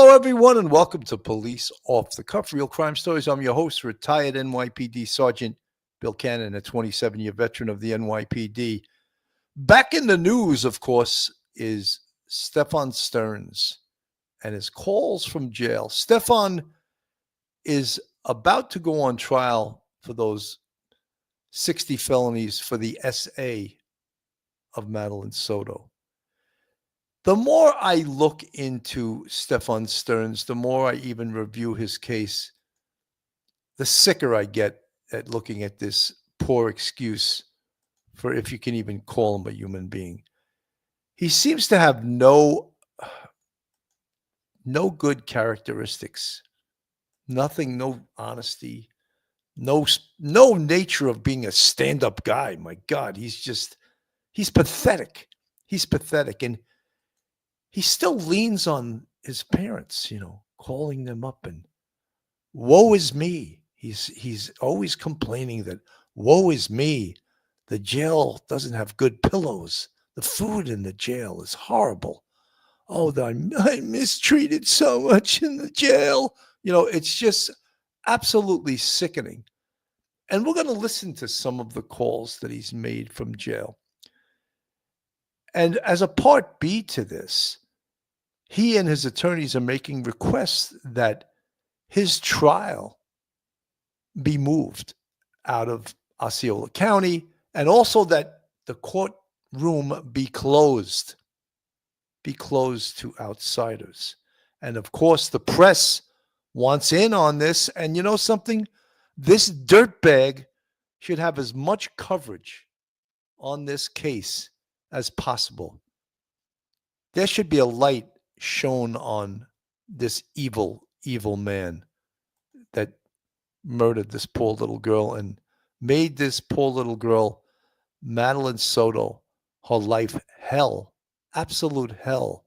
Hello, everyone, and welcome to Police Off the Cuff, Real Crime Stories. I'm your host, retired NYPD Sergeant Bill Cannon, a 27-year veteran of the NYPD. Back in the news, of course, is STEPHAN Stearns and his calls from jail. STEPHAN is about to go on trial for those 60 felonies for the SA of Madeline Soto. The more I look into STEPHAN Stearns, the more I even review his case, the sicker I get at looking at this poor excuse for, if you can even call him a human being. He seems to have no good characteristics, nothing, no honesty, no nature of being a stand-up guy. My God, he's pathetic. He's pathetic. And he still leans on his parents, calling them up and woe is me. He's always complaining that woe is me. The jail doesn't have good pillows. The food in the jail is horrible. Oh, I'm mistreated so much in the jail. It's just absolutely sickening. And we're going to listen to some of the calls that he's made from jail. And as a part B to this, he and his attorneys are making requests that his trial be moved out of Osceola County, and also that the courtroom be closed to outsiders. And of course, the press wants in on this. And you know something? This dirtbag should have as much coverage on this case as possible. There should be a light shown on this evil man that murdered this poor little girl and made this poor little girl, Madeline Soto, her life hell, absolute hell,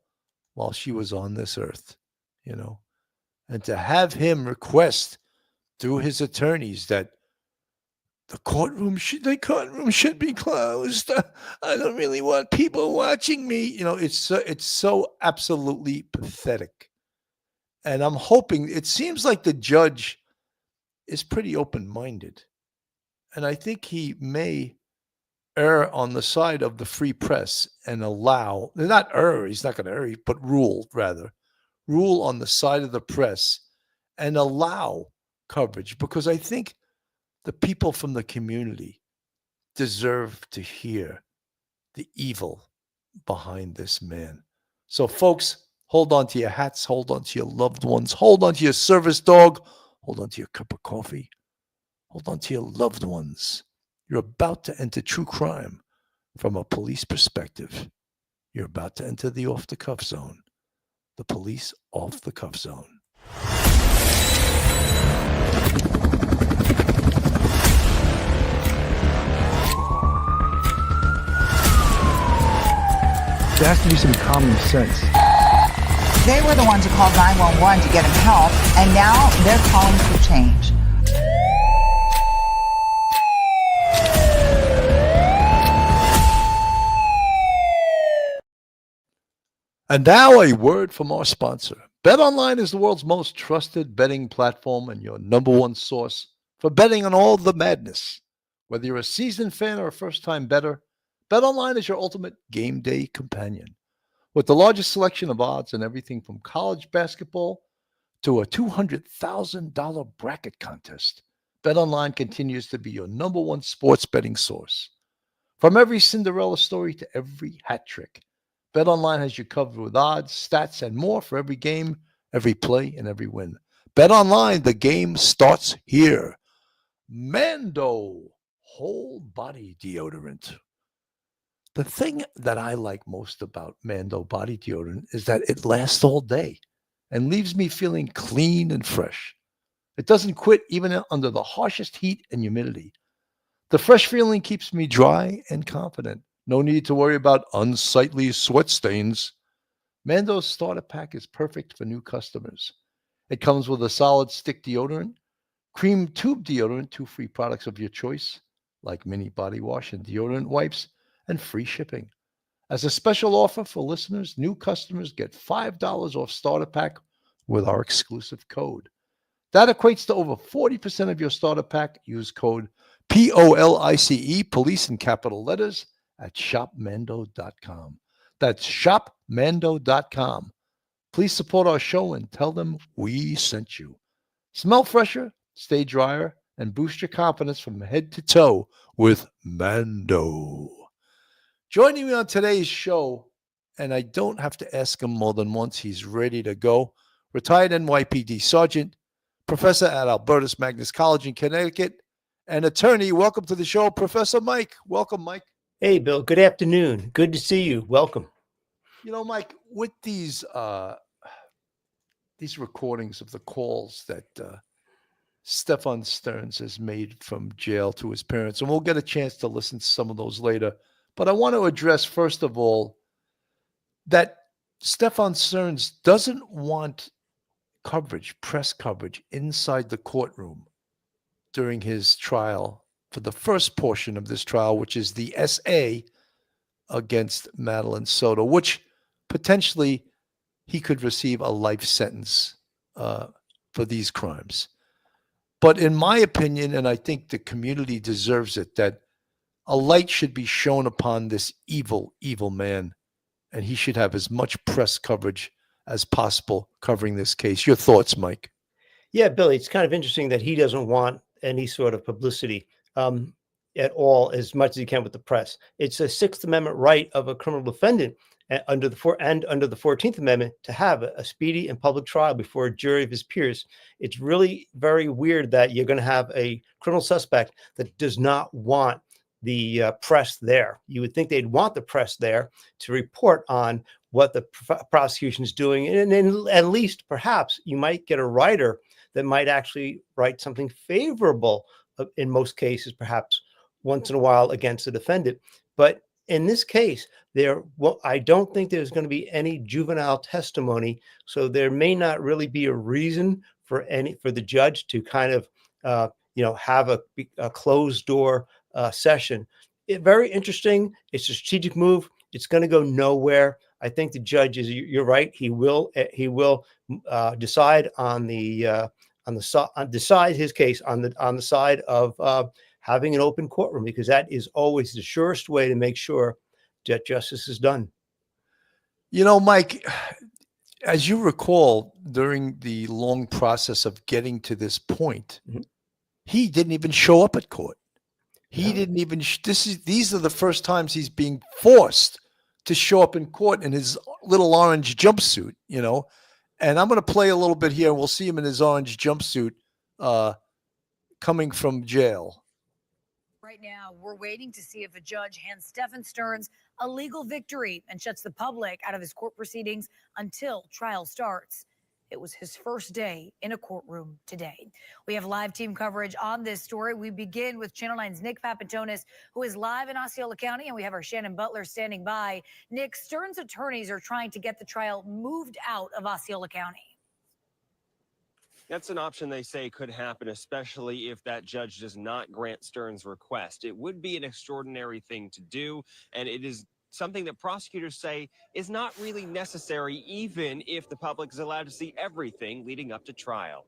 while she was on this earth, And to have him request through his attorneys that the courtroom should be closed. I don't really want people watching me. It's so absolutely pathetic. And I'm hoping, it seems like the judge is pretty open-minded. And I think he may err on the side of the free press and allow, not err, he's not going to err, but rule on the side of the press and allow coverage, because I think the people from the community deserve to hear the evil behind this man. So, folks, hold on to your hats, hold on to your loved ones, hold on to your service dog, hold on to your cup of coffee, hold on to your loved ones. You're about to enter true crime from a police perspective. You're about to enter the off-the-cuff zone, the police off-the-cuff zone. There has to be some common sense. They were the ones who called 911 to get him help, and now they're calling for change. And now a word from our sponsor. BetOnline is the world's most trusted betting platform and your number one source for betting on all the madness. Whether you're a seasoned fan or a first-time bettor, BetOnline is your ultimate game day companion. With the largest selection of odds and everything from college basketball to a $200,000 bracket contest, BetOnline continues to be your number one sports betting source. From every Cinderella story to every hat trick, BetOnline has you covered with odds, stats, and more for every game, every play, and every win. BetOnline, the game starts here. Mando whole body deodorant. The thing that I like most about Mando body deodorant is that it lasts all day and leaves me feeling clean and fresh. It doesn't quit even under the harshest heat and humidity. The fresh feeling keeps me dry and confident. No need to worry about unsightly sweat stains. Mando's starter pack is perfect for new customers. It comes with a solid stick deodorant, cream tube deodorant, 2 free products of your choice, like mini body wash and deodorant wipes, and free shipping. As a special offer for listeners, new customers get $5 off starter pack with our exclusive code. That equates to over 40% of your starter pack. Use code POLICE, police in capital letters, at shopmando.com. That's shopmando.com. Please support our show and tell them we sent you. Smell fresher, stay drier, and boost your confidence from head to toe with Mando. Joining me on today's show, and I don't have to ask him more than once, he's ready to go, retired NYPD Sergeant, professor at Albertus Magnus College in Connecticut, and attorney. Welcome to the show, Professor Mike. Welcome, Mike. Hey, Bill. Good afternoon. Good to see you. Welcome. You know, Mike, with these recordings of the calls that STEPHAN Stearns has made from jail to his parents, and we'll get a chance to listen to some of those later. But I want to address, first of all, that STEPHAN Stearns doesn't want coverage, press coverage, inside the courtroom during his trial, for the first portion of this trial, which is the SA against Madeline Soto, which potentially he could receive a life sentence for these crimes. But in my opinion, and I think the community deserves it, that a light should be shone upon this evil, evil man, and he should have as much press coverage as possible covering this case. Your thoughts, Mike? Yeah, Billy, it's kind of interesting that he doesn't want any sort of publicity at all, as much as he can with the press. It's a Sixth Amendment right of a criminal defendant under the 14th Amendment to have a speedy and public trial before a jury of his peers. It's really very weird that you're going to have a criminal suspect that does not want the press there. You would think they'd want the press there to report on what the prosecution is doing. And at least perhaps you might get a writer that might actually write something favorable in most cases, perhaps once in a while, against the defendant. But in this case, I don't think there's going to be any juvenile testimony. So there may not really be a reason for the judge to kind of, have a closed door session. Very interesting. It's a strategic move. It's going to go nowhere. I think the judge you're right. He will decide decide his case on the side of having an open courtroom, because that is always the surest way to make sure that justice is done. You know, Mike, as you recall, during the long process of getting to this point, he didn't even show up at court. He didn't even. These are the first times he's being forced to show up in court in his little orange jumpsuit, And I'm going to play a little bit here. We'll see him in his orange jumpsuit coming from jail. Right now, we're waiting to see if a judge hands STEPHAN Stearns a legal victory and shuts the public out of his court proceedings until trial starts. It was his first day in a courtroom today. We have live team coverage on this story. We begin with Channel 9's Nick Papantonis, who is live in Osceola County, and we have our Shannon Butler standing by. Nick, Stearns' attorneys are trying to get the trial moved out of Osceola County. That's an option they say could happen, especially if that judge does not grant Stearns' request. It would be an extraordinary thing to do, and it is something that prosecutors say is not really necessary, even if the public is allowed to see everything leading up to trial.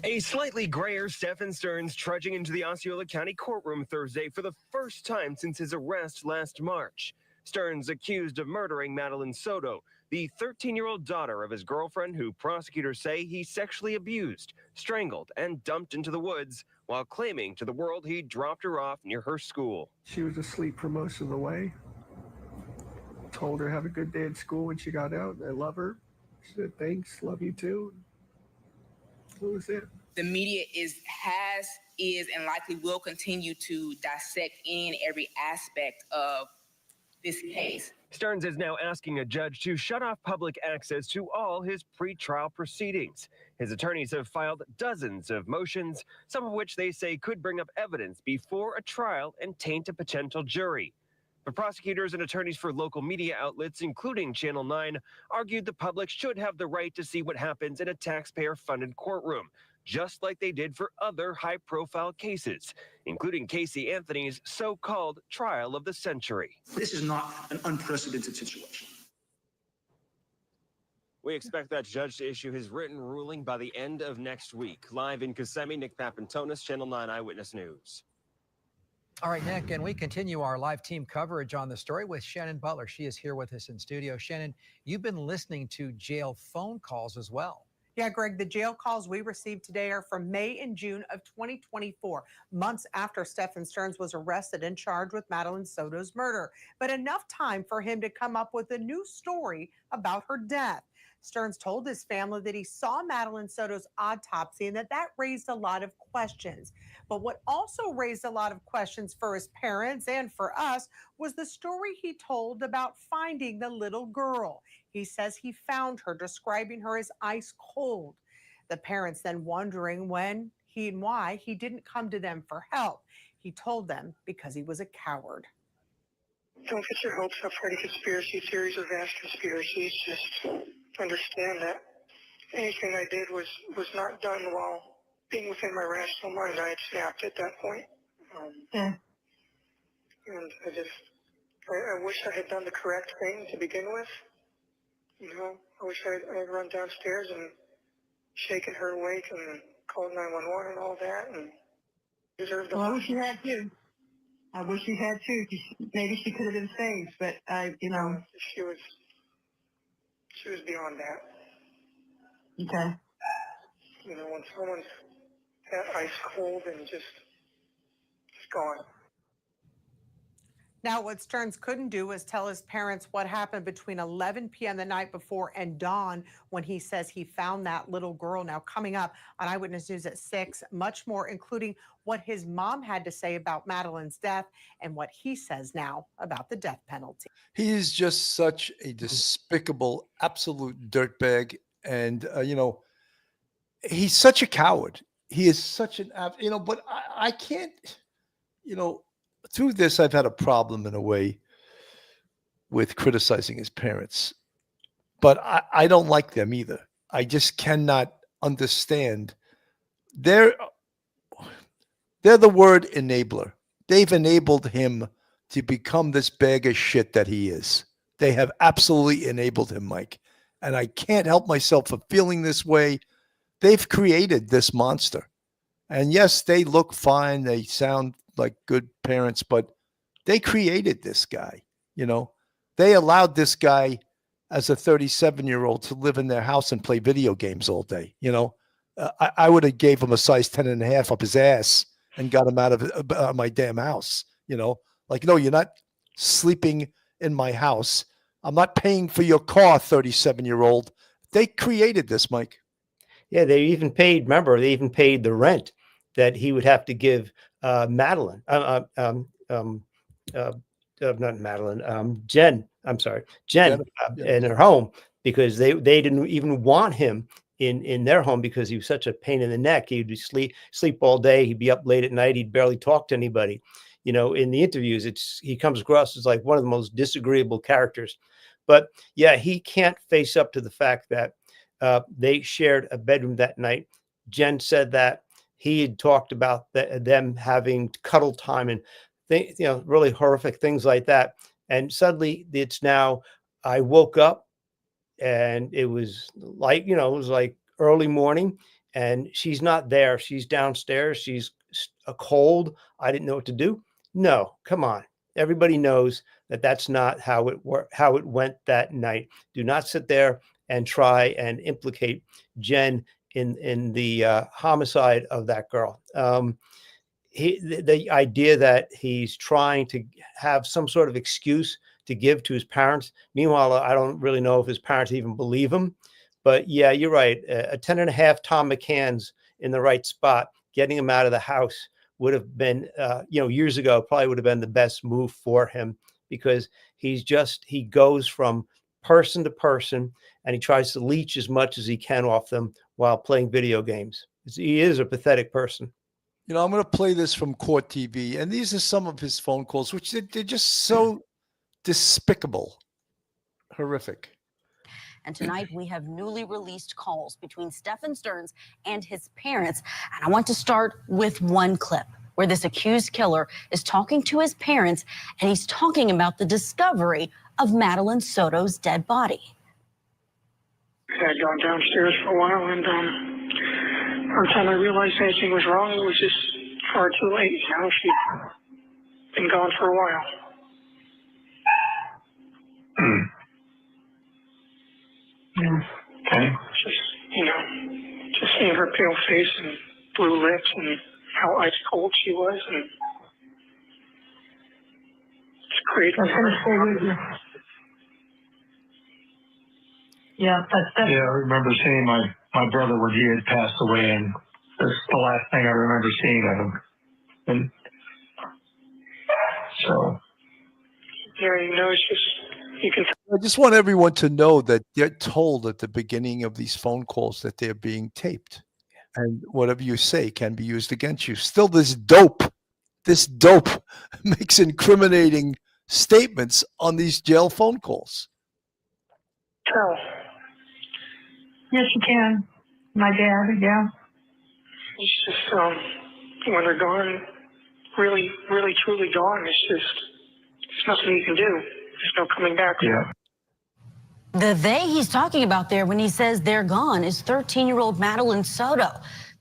A slightly grayer STEPHAN Stearns trudging into the Osceola County courtroom Thursday for the first time since his arrest last March. Stearns accused of murdering Madeline Soto, the 13-year-old daughter of his girlfriend, who prosecutors say he sexually abused, strangled, and dumped into the woods, while claiming to the world he dropped her off near her school. She was asleep for most of the way. Told her have a good day at school when she got out. I love her. She said, thanks, love you too. That was it. The media is, and likely will continue to dissect in every aspect of this case. Stearns is now asking a judge to shut off public access to all his pretrial proceedings. His attorneys have filed dozens of motions, some of which they say could bring up evidence before a trial and taint a potential jury. But prosecutors and attorneys for local media outlets, including Channel 9, argued the public should have the right to see what happens in a taxpayer-funded courtroom, just like they did for other high-profile cases, including Casey Anthony's so-called trial of the century. This is not an unprecedented situation. We expect that judge to issue his written ruling by the end of next week. Live in Kissimmee, Nick Papantonis, Channel 9 Eyewitness News. All right, Nick, and we continue our live team coverage on the story with Shannon Butler. She is here with us in studio. Shannon, you've been listening to jail phone calls as well. Yeah, Greg, the jail calls we received today are from May and June of 2024, months after Stephan Stearns was arrested and charged with Madeline Soto's murder, but enough time for him to come up with a new story about her death. Stearns told his family that he saw Madeline Soto's autopsy and that raised a lot of questions. But what also raised a lot of questions for his parents and for us was the story he told about finding the little girl. He says he found her, describing her as ice cold. The parents then wondering when and why he didn't come to them for help. He told them because he was a coward. Don't get your hopes up for any conspiracy theories or vast conspiracies. Just understand that anything I did was not done while being within my rational mind. I had snapped at that point. And I wish I had done the correct thing to begin with. You know, I wish I had run downstairs and shaken her awake and called 911 and all that, and deserved the. Well, I wish you had too. I wish you had too. Maybe she could have been saved, but she was beyond that. Okay. You know, when someone's that ice cold and just gone. Now, what Stearns couldn't do was tell his parents what happened between 11 p.m. the night before and dawn when he says he found that little girl. Now, coming up on Eyewitness News at 6, much more, including what his mom had to say about Madeline's death and what he says now about the death penalty. He is just such a despicable, absolute dirtbag. And, he's such a coward. He is such an, but I can't, through this, I've had a problem in a way with criticizing his parents, but I don't like them either. I just cannot understand. They're the word enabler. They've enabled him to become this bag of shit that he is. They have absolutely enabled him, Mike. And I can't help myself from feeling this way. They've created this monster. And yes, they look fine. They sound like good parents, but they created this guy. They allowed this guy as a 37-year-old to live in their house and play video games all day. I would have gave him a size 10.5 up his ass and got him out of my damn house. No, you're not sleeping in my house. I'm not paying for your car, 37-year-old. They created this, Mike. Yeah, they even paid the rent that he would have to give Madeline. Not Madeline. Jen. I'm sorry, Jen, in her home, because they didn't even want him in their home because he was such a pain in the neck. He'd be sleep all day. He'd be up late at night. He'd barely talk to anybody. In the interviews, he comes across as like one of the most disagreeable characters. But yeah, he can't face up to the fact that they shared a bedroom that night. Jen said that he had talked about them having cuddle time and really horrific things like that. And suddenly it's now, I woke up and it was like, it was like early morning and she's not there. She's downstairs. She's a cold. I didn't know what to do. No, come on. Everybody knows that that's not how it went that night. Do not sit there and try and implicate Jen in the homicide of that girl. The idea that he's trying to have some sort of excuse to give to his parents. Meanwhile, I don't really know if his parents even believe him. But yeah, you're right. A 10.5 Tom McCann's in the right spot, getting him out of the house would have been, years ago, probably would have been the best move for him, because he goes from person to person and he tries to leech as much as he can off them while playing video games. He is a pathetic person. I'm going to play this from Court TV, and these are some of his phone calls, which they're just so despicable, horrific. And tonight we have newly released calls between Stephan Stearns and his parents. And I want to start with one clip where this accused killer is talking to his parents, and he's talking about the discovery of Madeline Soto's dead body. I had gone downstairs for a while, and by the time I realized anything was wrong, it was just far too late. You know, she'd been gone for a while. Yeah. Okay. Just seeing her pale face and blue lips and how ice cold she was, and it's great. That's gonna stay with you. Yeah, that's Yeah, I remember seeing my brother when he had passed away, and that's the last thing I remember seeing of him. And so, yeah, you know, it's just, you can. I just want everyone to know that they're told at the beginning of these phone calls that they're being taped, and whatever you say can be used against you. Still, this dope makes incriminating statements on these jail phone calls. Tell. Yes, you can. My dad, yeah. It's just, when they're gone, really, really, truly gone, there's nothing you can do. There's no coming back. yeah. The they he's talking about there when he says they're gone is 13-year-old Madeline Soto.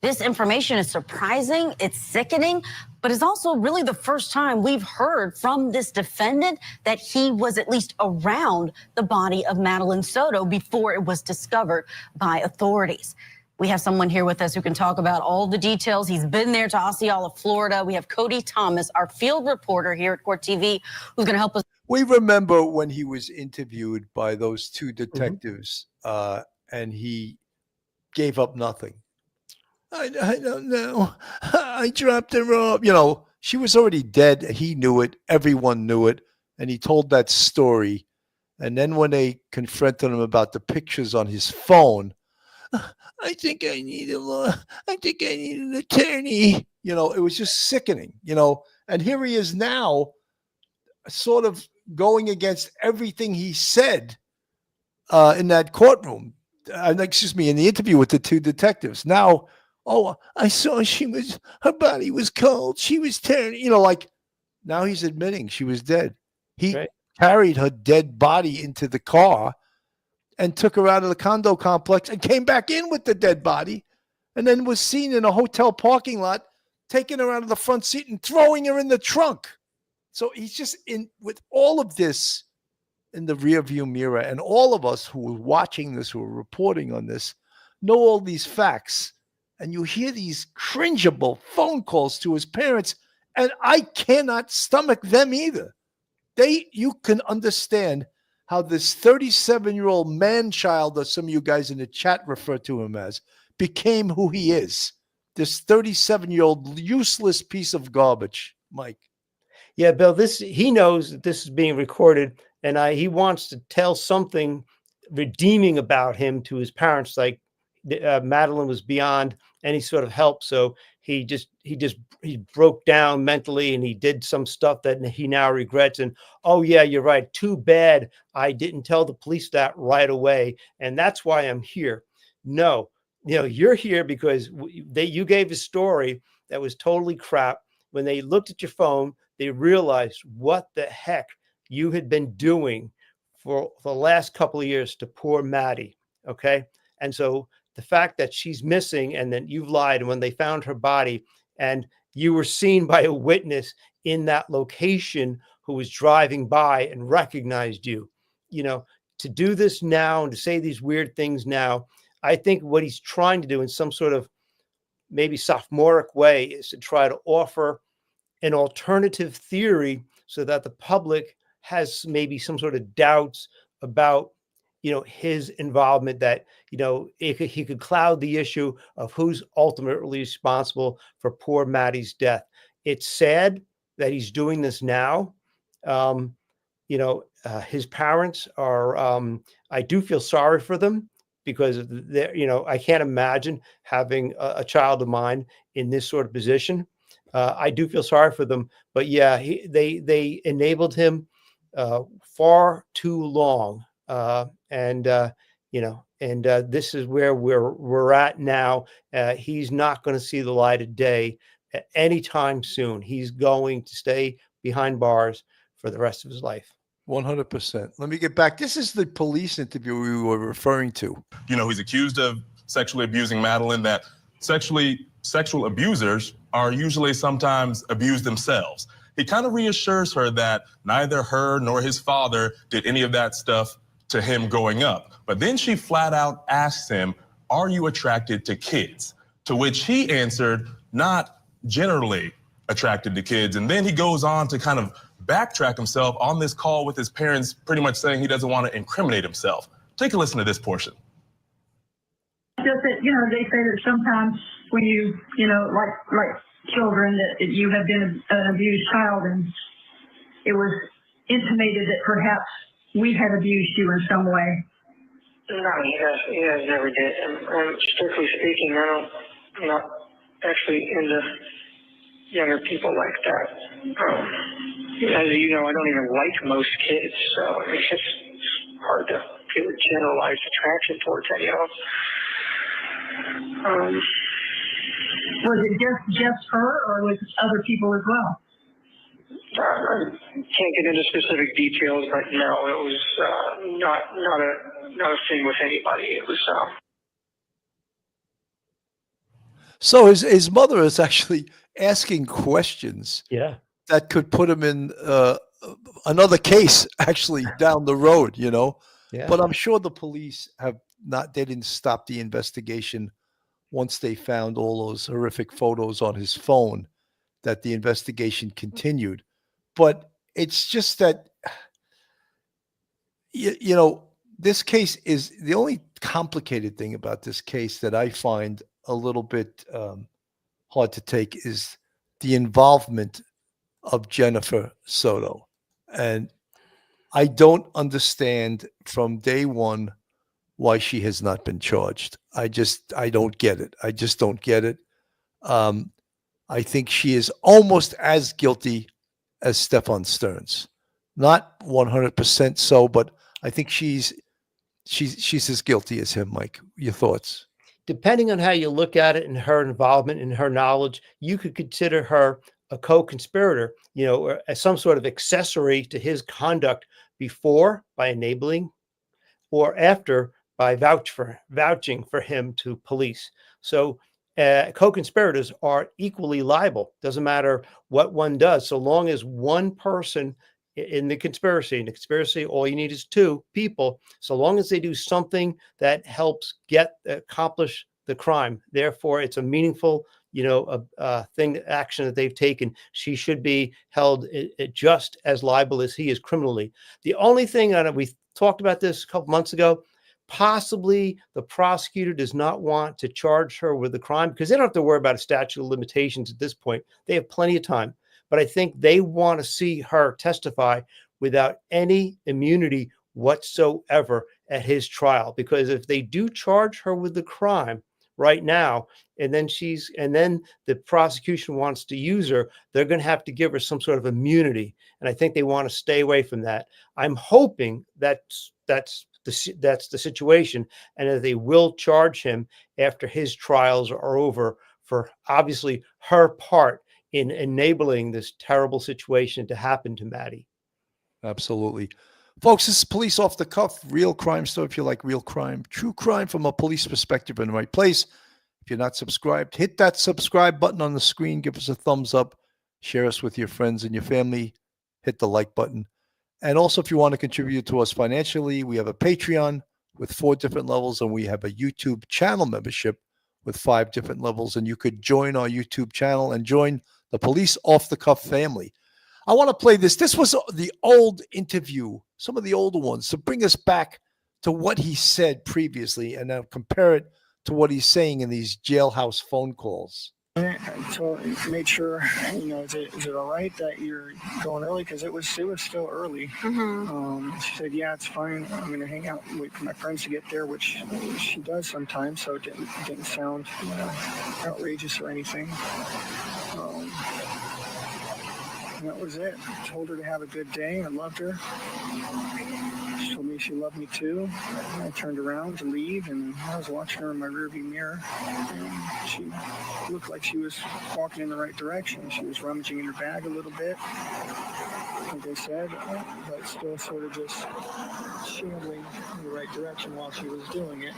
This information is surprising, it's sickening, but it's also really the first time we've heard from this defendant that he was at least around the body of Madeline Soto before it was discovered by authorities. We have someone here with us who can talk about all the details. He's been there to Osceola, Florida. We have Cody Thomas, our field reporter here at Court TV, who's going to help us. We remember when he was interviewed by those two detectives, and he gave up nothing. I don't know. I dropped her off. You know, she was already dead. He knew it. Everyone knew it. And he told that story. And then when they confronted him about the pictures on his phone, I think I need a law. I think I need an attorney. You know, it was just sickening, you know. And here he is now, sort of going against everything he said in that courtroom. Excuse me, in the interview with the two detectives. Now, oh, I saw her body was cold. She was tearing, you know, like now he's admitting she was dead. He carried her dead body into the car and took her out of the condo complex and came back in with the dead body, and then was seen in a hotel parking lot, taking her out of the front seat and throwing her in the trunk. So he's just in with all of this in the rearview mirror, and all of us who are watching this, who are reporting on this, know all these facts. And you hear these cringeable phone calls to his parents, and I cannot stomach them either. You can understand how this 37-year-old man-child, that some of you guys in the chat refer to him as, became who he is. This 37-year-old useless piece of garbage, Mike. Yeah, Bill, he knows that this is being recorded, and he wants to tell something redeeming about him to his parents, like Madeline was beyond any sort of help. So he broke down mentally, and he did some stuff that he now regrets. And, oh yeah, you're right. Too bad I didn't tell the police that right away. And that's why I'm here. No, you know, you're here because you gave a story that was totally crap. When they looked at your phone, they realized what the heck you had been doing for the last couple of years to poor Maddie. Okay. And so the fact that she's missing and then you've lied, and when they found her body and you were seen by a witness in that location who was driving by and recognized you, you know, to do this now and to say these weird things now, I think what he's trying to do in some sort of maybe sophomoric way is to try to offer an alternative theory so that the public has maybe some sort of doubts about, you know, his involvement, that, you know, he could cloud the issue of who's ultimately responsible for poor Maddie's death. It's sad that he's doing this now. You know, his parents are, I do feel sorry for them, because they're, you know, I can't imagine having a child of mine in this sort of position. I do feel sorry for them, but yeah, they enabled him far too long. You know, and this is where we're at now. He's not going to see the light of day anytime soon. He's going to stay behind bars for the rest of his life. 100%. Let me get back. This is the police interview we were referring to. You know, he's accused of sexually abusing Madeline, that sexual abusers are usually sometimes abused themselves. He kind of reassures her that neither her nor his father did any of that stuff to him growing up. But then she flat out asks him, "Are you attracted to kids?" To which he answered, "Not generally attracted to kids." And then he goes on to kind of backtrack himself on this call with his parents, pretty much saying he doesn't want to incriminate himself. Take a listen to this portion. Just that, you know, they say that sometimes when you know, like children, that you have been an abused child, and it was intimated that perhaps we had abused you in some way. No, he has never did. And strictly speaking, I'm not actually into younger people like that. As you know, I don't even like most kids, so it's just hard to feel a generalized attraction towards any of them. Was it just her, or was it other people as well? I can't get into specific details, but no, it was not a thing with anybody. It was. So his mother is actually asking questions. Yeah. That could put him in another case actually down the road, you know. Yeah. But I'm sure the police they didn't stop the investigation once they found all those horrific photos on his phone, that the investigation continued. But it's just that, you know, this case is the only complicated thing about this case that I find a little bit hard to take is the involvement of Jennifer Soto. And I don't understand from day one why she has not been charged. I don't get it. I just don't get it. I think she is almost as guilty as STEPHAN Stearns. Not 100% so, but I think she's as guilty as him, Mike. Your thoughts? Depending on how you look at it and her involvement and her knowledge, you could consider her a co-conspirator, you know, or as some sort of accessory to his conduct before by enabling, or after by vouching for him to police. So co-conspirators are equally liable. Doesn't matter what one does, so long as one person in the conspiracy, all you need is two people, so long as they do something that helps accomplish the crime. Therefore, it's a meaningful, you know, action that they've taken. She should be held just as liable as he is criminally. The only thing we talked about this a couple months ago, possibly the prosecutor does not want to charge her with the crime because they don't have to worry about a statute of limitations at this point. They have plenty of time. But I think they want to see her testify without any immunity whatsoever at his trial. Because if they do charge her with the crime right now, and then the prosecution wants to use her, they're going to have to give her some sort of immunity. And I think they want to stay away from that. I'm hoping that's the situation, and that they will charge him after his trials are over for obviously her part in enabling this terrible situation to happen to Maddie. Absolutely. Folks, this is Police Off the Cuff, real crime story. If you like real crime, true crime from a police perspective in the right place. If you're not subscribed, hit that subscribe button on the screen. Give us a thumbs up. Share us with your friends and your family. Hit the like button. And also, if you want to contribute to us financially, we have a Patreon with 4 different levels, and we have a YouTube channel membership with 5 different levels. And you could join our YouTube channel and join the Police Off the Cuff family. I want to play this. This was the old interview, some of the older ones, to bring us back to what he said previously and now compare it to what he's saying in these jailhouse phone calls. So made sure, you know, is it all right that you're going early? Because it was still early. She said, yeah, it's fine. I'm going to hang out, wait for my friends to get there, which she does sometimes. So it didn't sound, you know, outrageous or anything. And that was it. I told her to have a good day. I loved her. She told me she loved me too. And I turned around to leave, and I was watching her in my rearview mirror. And she looked like she was walking in the right direction. She was rummaging in her bag a little bit. like I said, but still sort of just shambling in the right direction while she was doing it.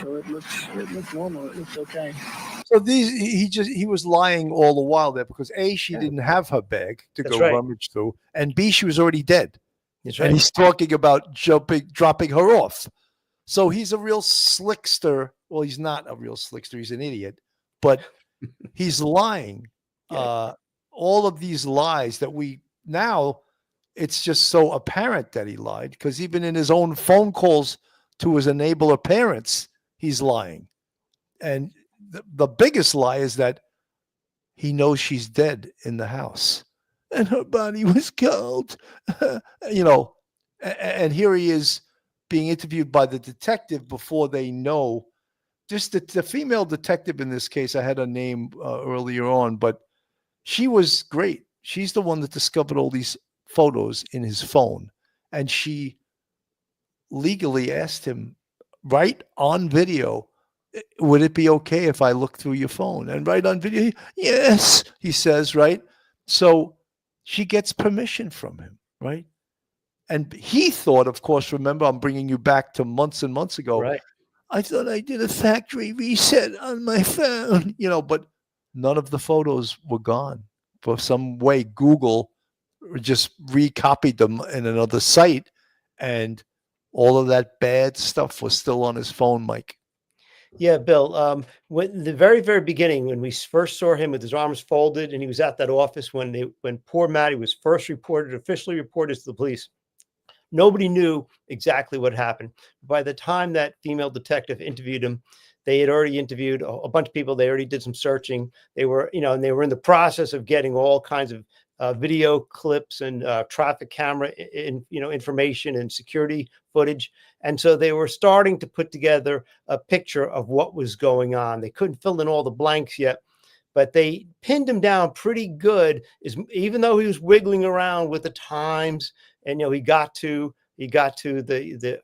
So it looked normal. It looked okay. So he was lying all the while there because A, she didn't have her bag to That's go right. rummage through, and B, she was already dead. That's And right. he's talking about dropping her off. So he's a real slickster. Well, he's not a real slickster. He's an idiot, but he's lying. All of these lies that now it's just so apparent that he lied because even in his own phone calls to his enabler parents, he's lying. And the biggest lie is that he knows she's dead in the house and her body was cold, and here he is being interviewed by the detective before they know. Just the female detective in this case, I had her name earlier on, but she was great. She's the one that discovered all these photos in his phone. And she legally asked him right on video, would it be okay if I look through your phone? And right on video, yes, he says, right? So she gets permission from him, right? And he thought, of course, remember, I'm bringing you back to months and months ago. Right. I thought I did a factory reset on my phone, but none of the photos were gone. For some way, Google just recopied them in another site, and all of that bad stuff was still on his phone, Mike. Yeah, Bill. When the very, very beginning, when we first saw him with his arms folded, and he was at that office when poor Maddie was first officially reported to the police, nobody knew exactly what happened. By the time that female detective interviewed him, they had already interviewed a bunch of people. They already did some searching. They were, and they were in the process of getting all kinds of video clips and traffic camera information and security footage. And so they were starting to put together a picture of what was going on. They couldn't fill in all the blanks yet, but they pinned him down pretty good, even though he was wiggling around with the times. And, he got to the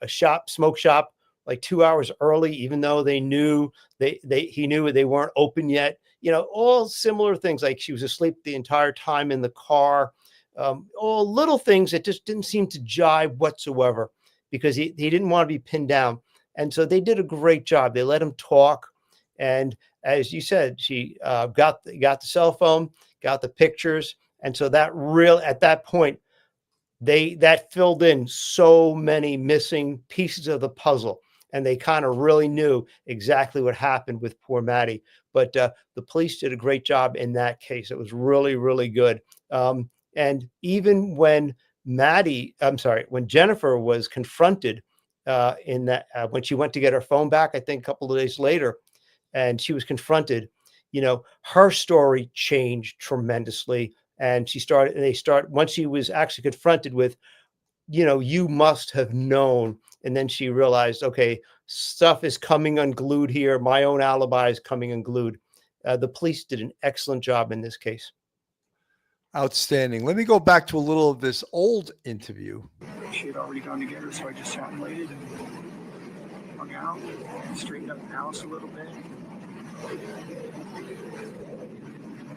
smoke shop like 2 hours early, even though he knew they weren't open yet. All similar things, like she was asleep the entire time in the car, all little things that just didn't seem to jive whatsoever because he didn't want to be pinned down. And so they did a great job. They let him talk. And as you said, she got the cell phone, got the pictures. And so at that point, that filled in so many missing pieces of the puzzle. And they kind of really knew exactly what happened with poor Maddie. But the police did a great job in that case. It was really, really good. And even when when Jennifer was confronted when she went to get her phone back, I think a couple of days later, and she was confronted, her story changed tremendously. And once she was actually confronted with, you must have known. And then she realized, okay, stuff is coming unglued here. My own alibi is coming unglued. The police did an excellent job in this case. Outstanding. Let me go back to a little of this old interview. She had already gone to get her, so I just sat and waited and hung out and straightened up the house a little bit.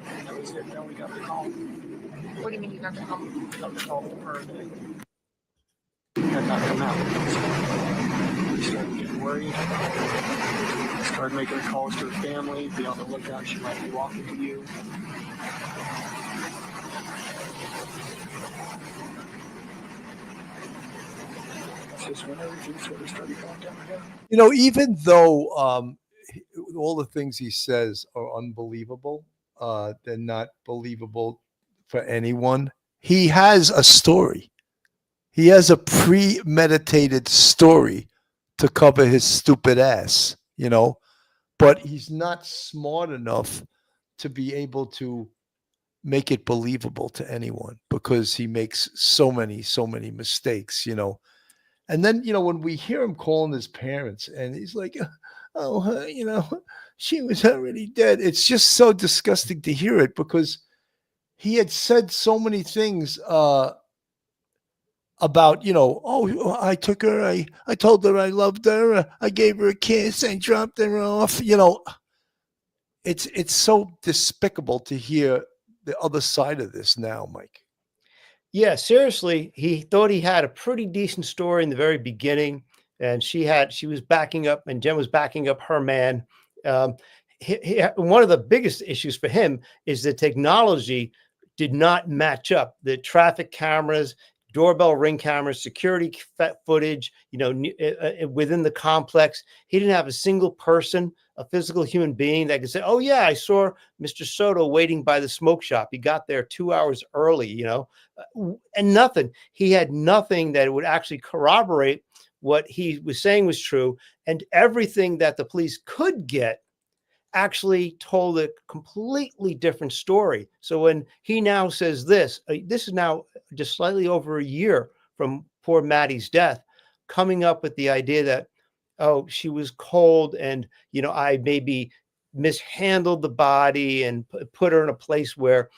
And that was it. Then we got the call. What do you mean you got the call? Got the call from her that had not come out. So we started getting worried. Started making calls to her family. Be on the lookout. She might be walking to you. Just when everything sort of started going down again. Even though all the things he says are unbelievable, they're not believable for anyone. He has a story. He has a premeditated story to cover his stupid ass, but he's not smart enough to be able to make it believable to anyone because he makes so many mistakes, And then, when we hear him calling his parents and he's like, she was already dead. It's just so disgusting to hear it because he had said so many things about, I took her, I told her I loved her, I gave her a kiss, I dropped her off. It's so despicable to hear the other side of this now, Mike. Yeah, seriously, he thought he had a pretty decent story in the very beginning, and she was backing up, and Jen was backing up her man. One of the biggest issues for him is the technology did not match up. The traffic cameras, doorbell ring cameras, security footage, within the complex, he didn't have a single person, a physical human being that could say, "Oh yeah, I saw Mr. Soto waiting by the smoke shop. He got there 2 hours early," and nothing. He had nothing that would actually corroborate what he was saying was true, and everything that the police could get actually told a completely different story. So when he now says this is now just slightly over a year from poor Maddie's death, coming up with the idea that, oh, she was cold and, I maybe mishandled the body and put her in a place where,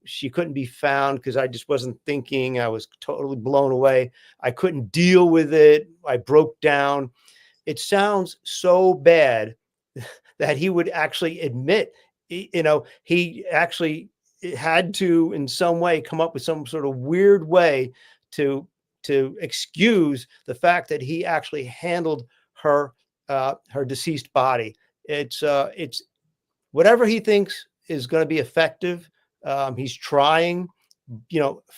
she couldn't be found because I just wasn't thinking. I was totally blown away. I couldn't deal with it. I broke down. It sounds so bad that he would actually admit, he actually had to in some way come up with some sort of weird way to excuse the fact that he actually handled her deceased body. It's whatever he thinks is going to be effective. He's trying,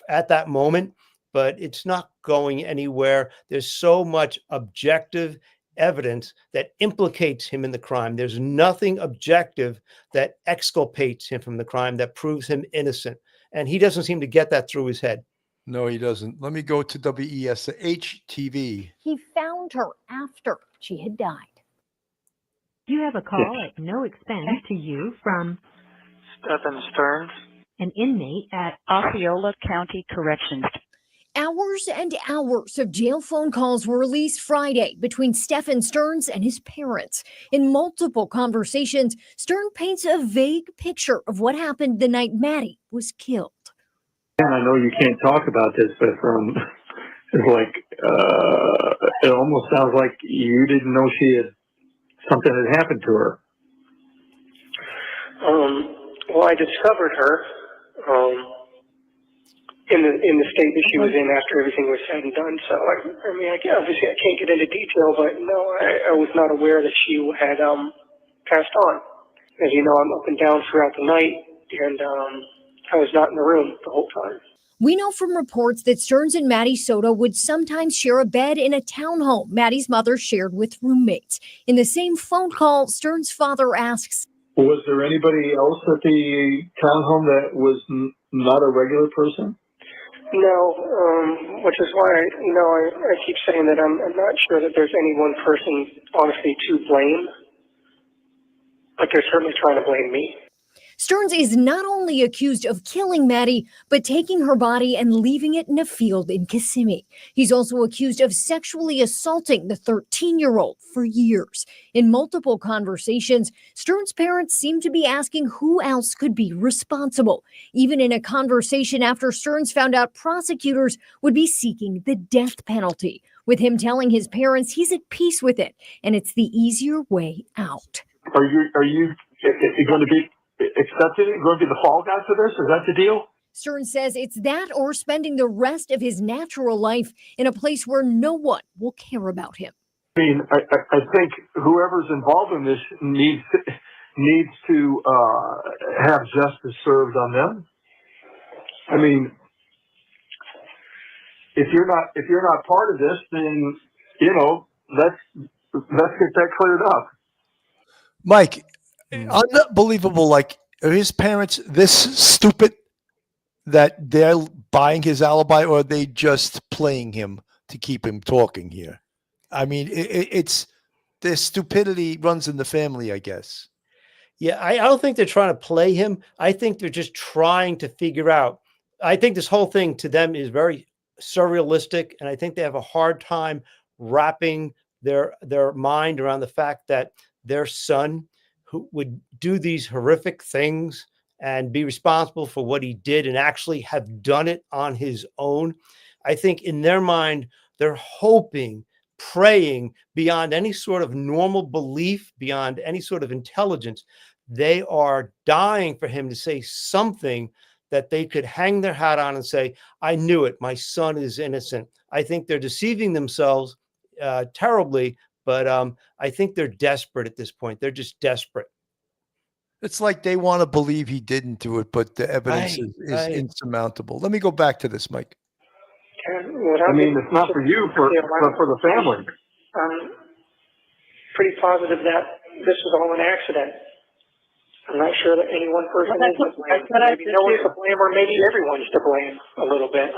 at that moment, but it's not going anywhere. There's so much objective evidence that implicates him in the crime. There's nothing objective that exculpates him from the crime, that proves him innocent. And he doesn't seem to get that through his head. No, he doesn't. Let me go to WESH TV. He found her after she had died. You have a call at no expense to you from STEPHAN Stearns, an inmate at Osceola County Corrections. Hours and hours of jail phone calls were released Friday between STEPHAN Stearns and his parents. In multiple conversations, Stern paints a vague picture of what happened the night Maddie was killed. And I know you can't talk about this, but it's like, it almost sounds like you didn't know something had happened to her. Well, I discovered her in the state that she was in after everything was said and done. So, obviously I can't get into detail, but no, I was not aware that she had passed on. As you know, I'm up and down throughout the night, and I was not in the room the whole time. We know from reports that Stearns and Maddie Soto would sometimes share a bed in a townhome Maddie's mother shared with roommates. In the same phone call, Stearns' father asks, was there anybody else at the townhome that was not a regular person? No, which is why, I keep saying that I'm not sure that there's any one person, honestly, to blame. But they're certainly trying to blame me. Stearns is not only accused of killing Maddie, but taking her body and leaving it in a field in Kissimmee. He's also accused of sexually assaulting the 13-year-old for years. In multiple conversations, Stearns' parents seem to be asking who else could be responsible. Even in a conversation after Stearns found out prosecutors would be seeking the death penalty, with him telling his parents he's at peace with it, and it's the easier way out. Are you going to be accepted? Going to be the fall guy for this? Is that the deal? Stearns says it's that or spending the rest of his natural life in a place where no one will care about him. I mean, I think whoever's involved in this needs to have justice served on them. I mean, if you're not part of this, then let's get that cleared up. Mike, unbelievable. Like, are his parents this stupid that they're buying his alibi, or are they just playing him to keep him talking here? I mean, it's the stupidity runs in the family, I guess. Yeah, I don't think they're trying to play him. I think they're just trying to figure out. I think this whole thing to them is very surrealistic, and I think they have a hard time wrapping their mind around the fact that their son, who would do these horrific things and be responsible for what he did and actually have done it on his own. I think in their mind, they're hoping, praying beyond any sort of normal belief, beyond any sort of intelligence, they are dying for him to say something that they could hang their hat on and say, I knew it. My son is innocent. I think they're deceiving themselves terribly, but I think they're desperate at this point. They're just desperate. It's like they want to believe he didn't do it, but the evidence is insurmountable. Let me go back to this, Mike. I mean, it's not for you, but for the family. I'm pretty positive that this is all an accident. I'm not sure that any one person is to blame. Maybe no one's to blame, or maybe everyone's to blame a little bit.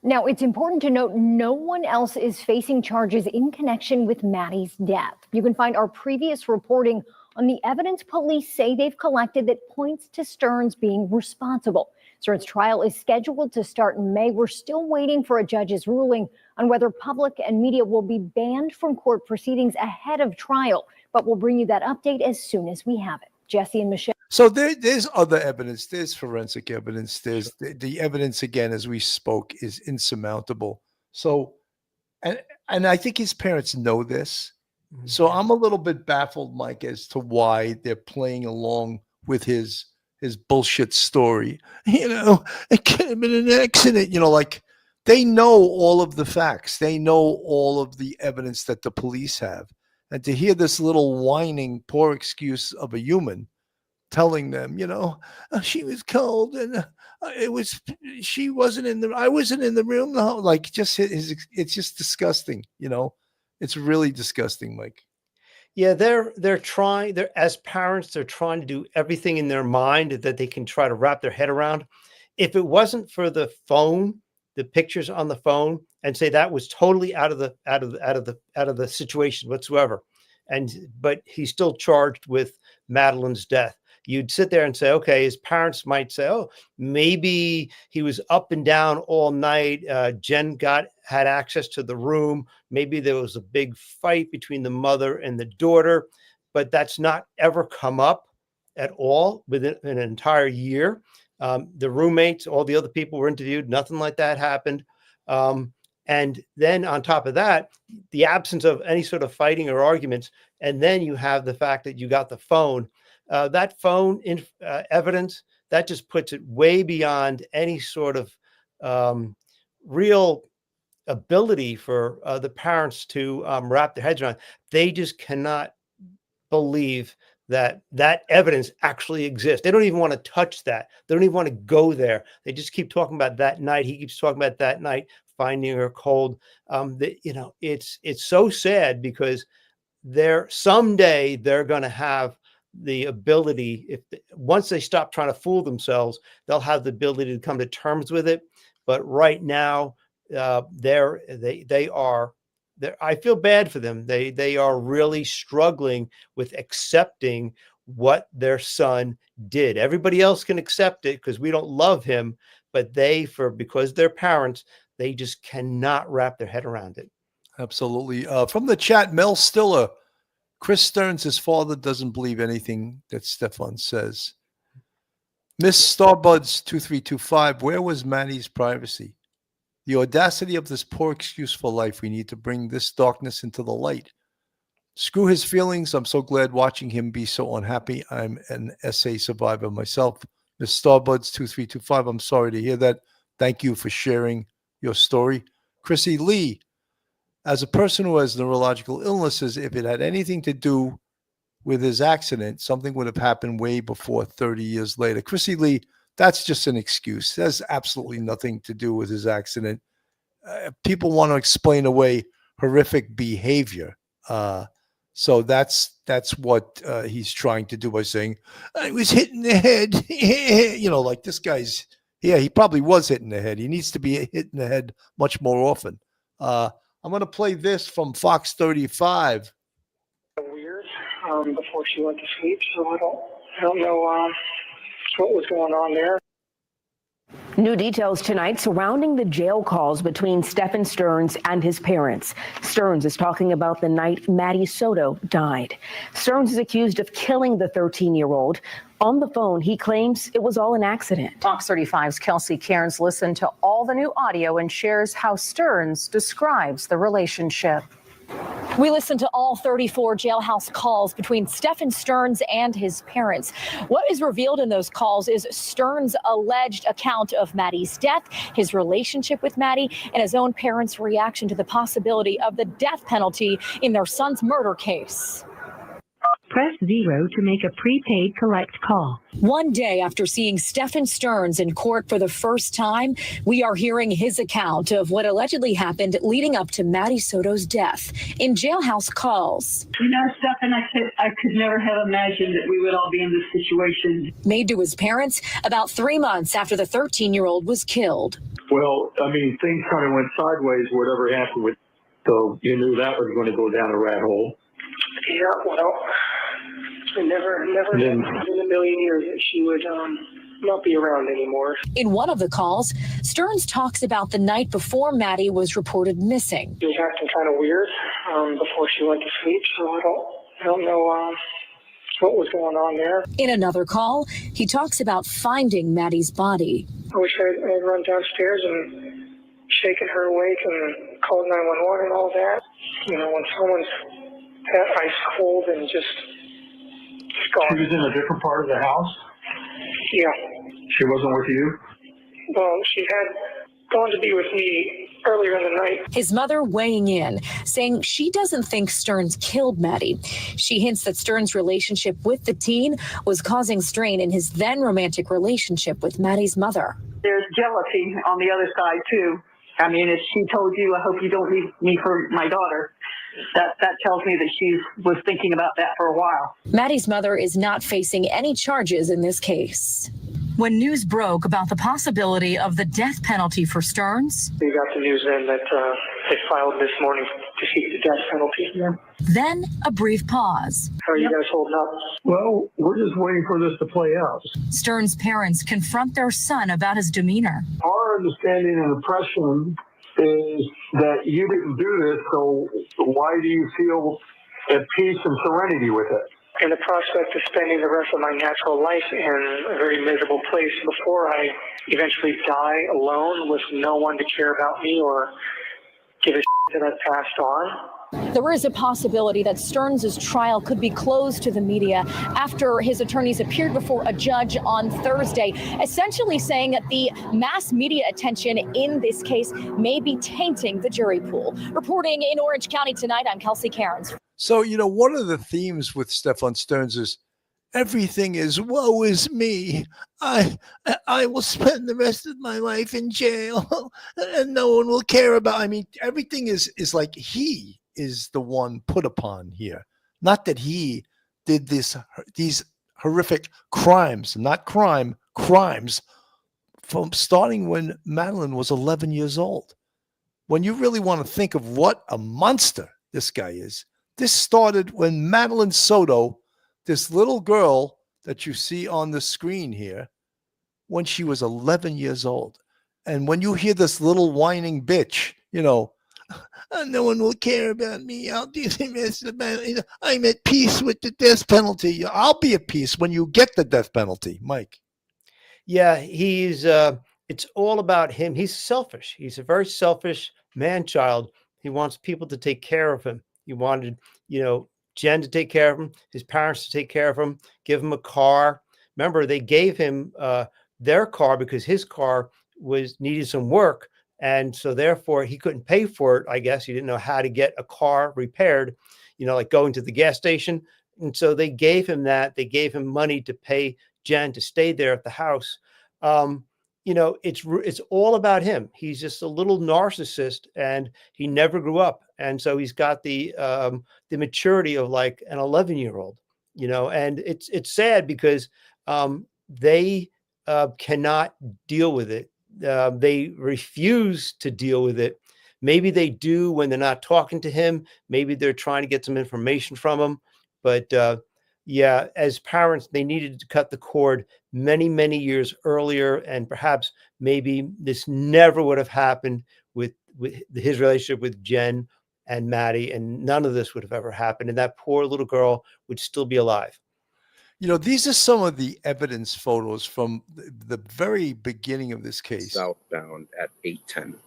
Now, it's important to note no one else is facing charges in connection with Maddie's death. You can find our previous reporting on the evidence police say they've collected that points to Stearns being responsible. Stearns' trial is scheduled to start in May. We're still waiting for a judge's ruling on whether public and media will be banned from court proceedings ahead of trial. But we'll bring you that update as soon as we have it. Jesse and Michelle. So there's other evidence. There's forensic evidence. There's the evidence, again, as we spoke, is insurmountable. So, and I think his parents know this. So I'm a little bit baffled, Mike, as to why they're playing along with his bullshit story. You know, it could have been an accident. You know, like they know all of the facts. They know all of the evidence that the police have. And to hear this little whining, poor excuse of a human telling them, you know, she was cold and she wasn't in the, I wasn't in the room. No, like it's just disgusting. You know, it's really disgusting, Mike. Yeah, they're trying, as parents, they're trying to do everything in their mind that they can try to wrap their head around. If it wasn't for the phone, the pictures on the phone, and say that was totally out of the situation whatsoever, but he's still charged with Madeline's death. You'd sit there and say, okay, his parents might say, oh, maybe he was up and down all night. Jen had access to the room. Maybe there was a big fight between the mother and the daughter, but that's not ever come up at all within an entire year. The roommates, all the other people were interviewed. Nothing like that happened. And then on top of that, the absence of any sort of fighting or arguments. And then you have the fact that you got the phone. That phone evidence, that just puts it way beyond any sort of real ability for the parents to wrap their heads around. They just cannot believe that evidence actually exists. They don't even want to touch that. They don't even want to go there. They just keep talking about that night. He keeps talking about that night, finding her cold. You know, it's so sad because someday they're going to have the ability, once they stop trying to fool themselves, they'll have the ability to come to terms with it. But right now, they are. I feel bad for them. They are really struggling with accepting what their son did. Everybody else can accept it because we don't love him, but because they're parents, they just cannot wrap their head around it. Absolutely. From the chat, Mel Stiller. Chris Stearns, his father, doesn't believe anything that Stephan says. Miss Starbuds 2325, where was Maddie's privacy? The audacity of this poor excuse for life. We need to bring this darkness into the light. Screw his feelings. I'm so glad watching him be so unhappy. I'm an SA survivor myself. Miss Starbuds 2325, I'm sorry to hear that. Thank you for sharing your story. Chrissy Lee, as a person who has neurological illnesses, if it had anything to do with his accident, something would have happened way before 30 years later. Chrissy Lee, that's just an excuse. It has absolutely nothing to do with his accident. People want to explain away horrific behavior. So that's what he's trying to do by saying, I was hit in the head. You know, like this guy's, he probably was hit in the head. He needs to be hit in the head much more often. I'm going to play this from Fox 35. Weird before she went to sleep, so I don't know what was going on there. New details tonight surrounding the jail calls between STEPHAN Stearns and his parents. Stearns is talking about the night Maddie Soto died. Stearns is accused of killing the 13-year-old. On the phone, he claims it was all an accident. Fox 35's Kelsey Cairns listened to all the new audio and shares how Stearns describes the relationship. We listened to all 34 jailhouse calls between Stephan Stearns and his parents. What is revealed in those calls is Stearns' alleged account of Maddie's death, his relationship with Maddie, and his own parents' reaction to the possibility of the death penalty in their son's murder case. Press 0 to make a prepaid collect call. One day after seeing Stephan Stearns in court for the first time, we are hearing his account of what allegedly happened leading up to Maddie Soto's death in jailhouse calls. You know, Stephan, I could never have imagined that we would all be in this situation. Made to his parents about 3 months after the 13-year-old was killed. Well, I mean, things kind of went sideways, whatever happened with, so you knew that was going to go down a rat hole. Yeah, well, I never in a million years that she would not be around anymore. In one of the calls, Stearns talks about the night before Maddie was reported missing. She was acting kind of weird before she went to sleep, so I don't know what was going on there. In another call, he talks about finding Maddie's body. I wish I'd run downstairs and shaken her awake and called 911 and all that. You know, when someone's that ice cold and just gone. She was in a different part of the house? Yeah. She wasn't with you? Well, she had gone to be with me earlier in the night. His mother weighing in, saying she doesn't think Stearns killed Maddie. She hints that Stearns' relationship with the teen was causing strain in his then romantic relationship with Maddie's mother. There's jealousy on the other side, too. I mean, if she told you, I hope you don't leave me for my daughter, that tells me that she was thinking about that for a while. Maddie's mother is not facing any charges in this case. When news broke about the possibility of the death penalty for Stearns, We got the news then that they filed this morning to seek the death penalty. Yeah. then a brief pause. How are you guys holding up? Well, we're just waiting for this to play out. Stearns' parents confront their son about his demeanor. Our understanding and impression is that you didn't do this, so why do you feel at peace and serenity with it? And the prospect of spending the rest of my natural life in a very miserable place before I eventually die alone with no one to care about me or give a shit that I've passed on. There is a possibility that Stearns' trial could be closed to the media after his attorneys appeared before a judge on Thursday, essentially saying that the mass media attention in this case may be tainting the jury pool. Reporting in Orange County tonight, I'm Kelsey Cairns. So, you know, one of the themes with Stephan Stearns is everything is woe is me. I will spend the rest of my life in jail and no one will care about. I mean, everything is like he is the one put upon here. Not that he did these horrific crimes, not crimes from starting when Madeline was 11 years old. When you really want to think of what a monster this guy is, this started when Madeline Soto, this little girl that you see on the screen here, when she was 11 years old. And when you hear this little whining bitch, you know, no one will care about me. I'll do the rest of my, I'm at peace with the death penalty. I'll be at peace when you get the death penalty, Mike. Yeah, he's it's all about him. He's selfish. He's a very selfish man-child. He wants people to take care of him. He wanted, you know, Jen to take care of him, his parents to take care of him, give him a car. Remember, they gave him their car because his car needed some work. And so therefore he couldn't pay for it. I guess he didn't know how to get a car repaired, you know, like going to the gas station. And so they gave him that. They gave him money to pay Jen to stay there at the house. You know, it's all about him. He's just a little narcissist and he never grew up. And so he's got the maturity of like an 11-year-old, you know, and it's sad because they cannot deal with it. They refuse to deal with it. Maybe they do when they're not talking to him. Maybe they're trying to get some information from him. But yeah, as parents, they needed to cut the cord many, many years earlier. And perhaps maybe this never would have happened with his relationship with Jen and Maddie. And none of this would have ever happened. And that poor little girl would still be alive. You know, these are some of the evidence photos from the very beginning of this case. Southbound at 810.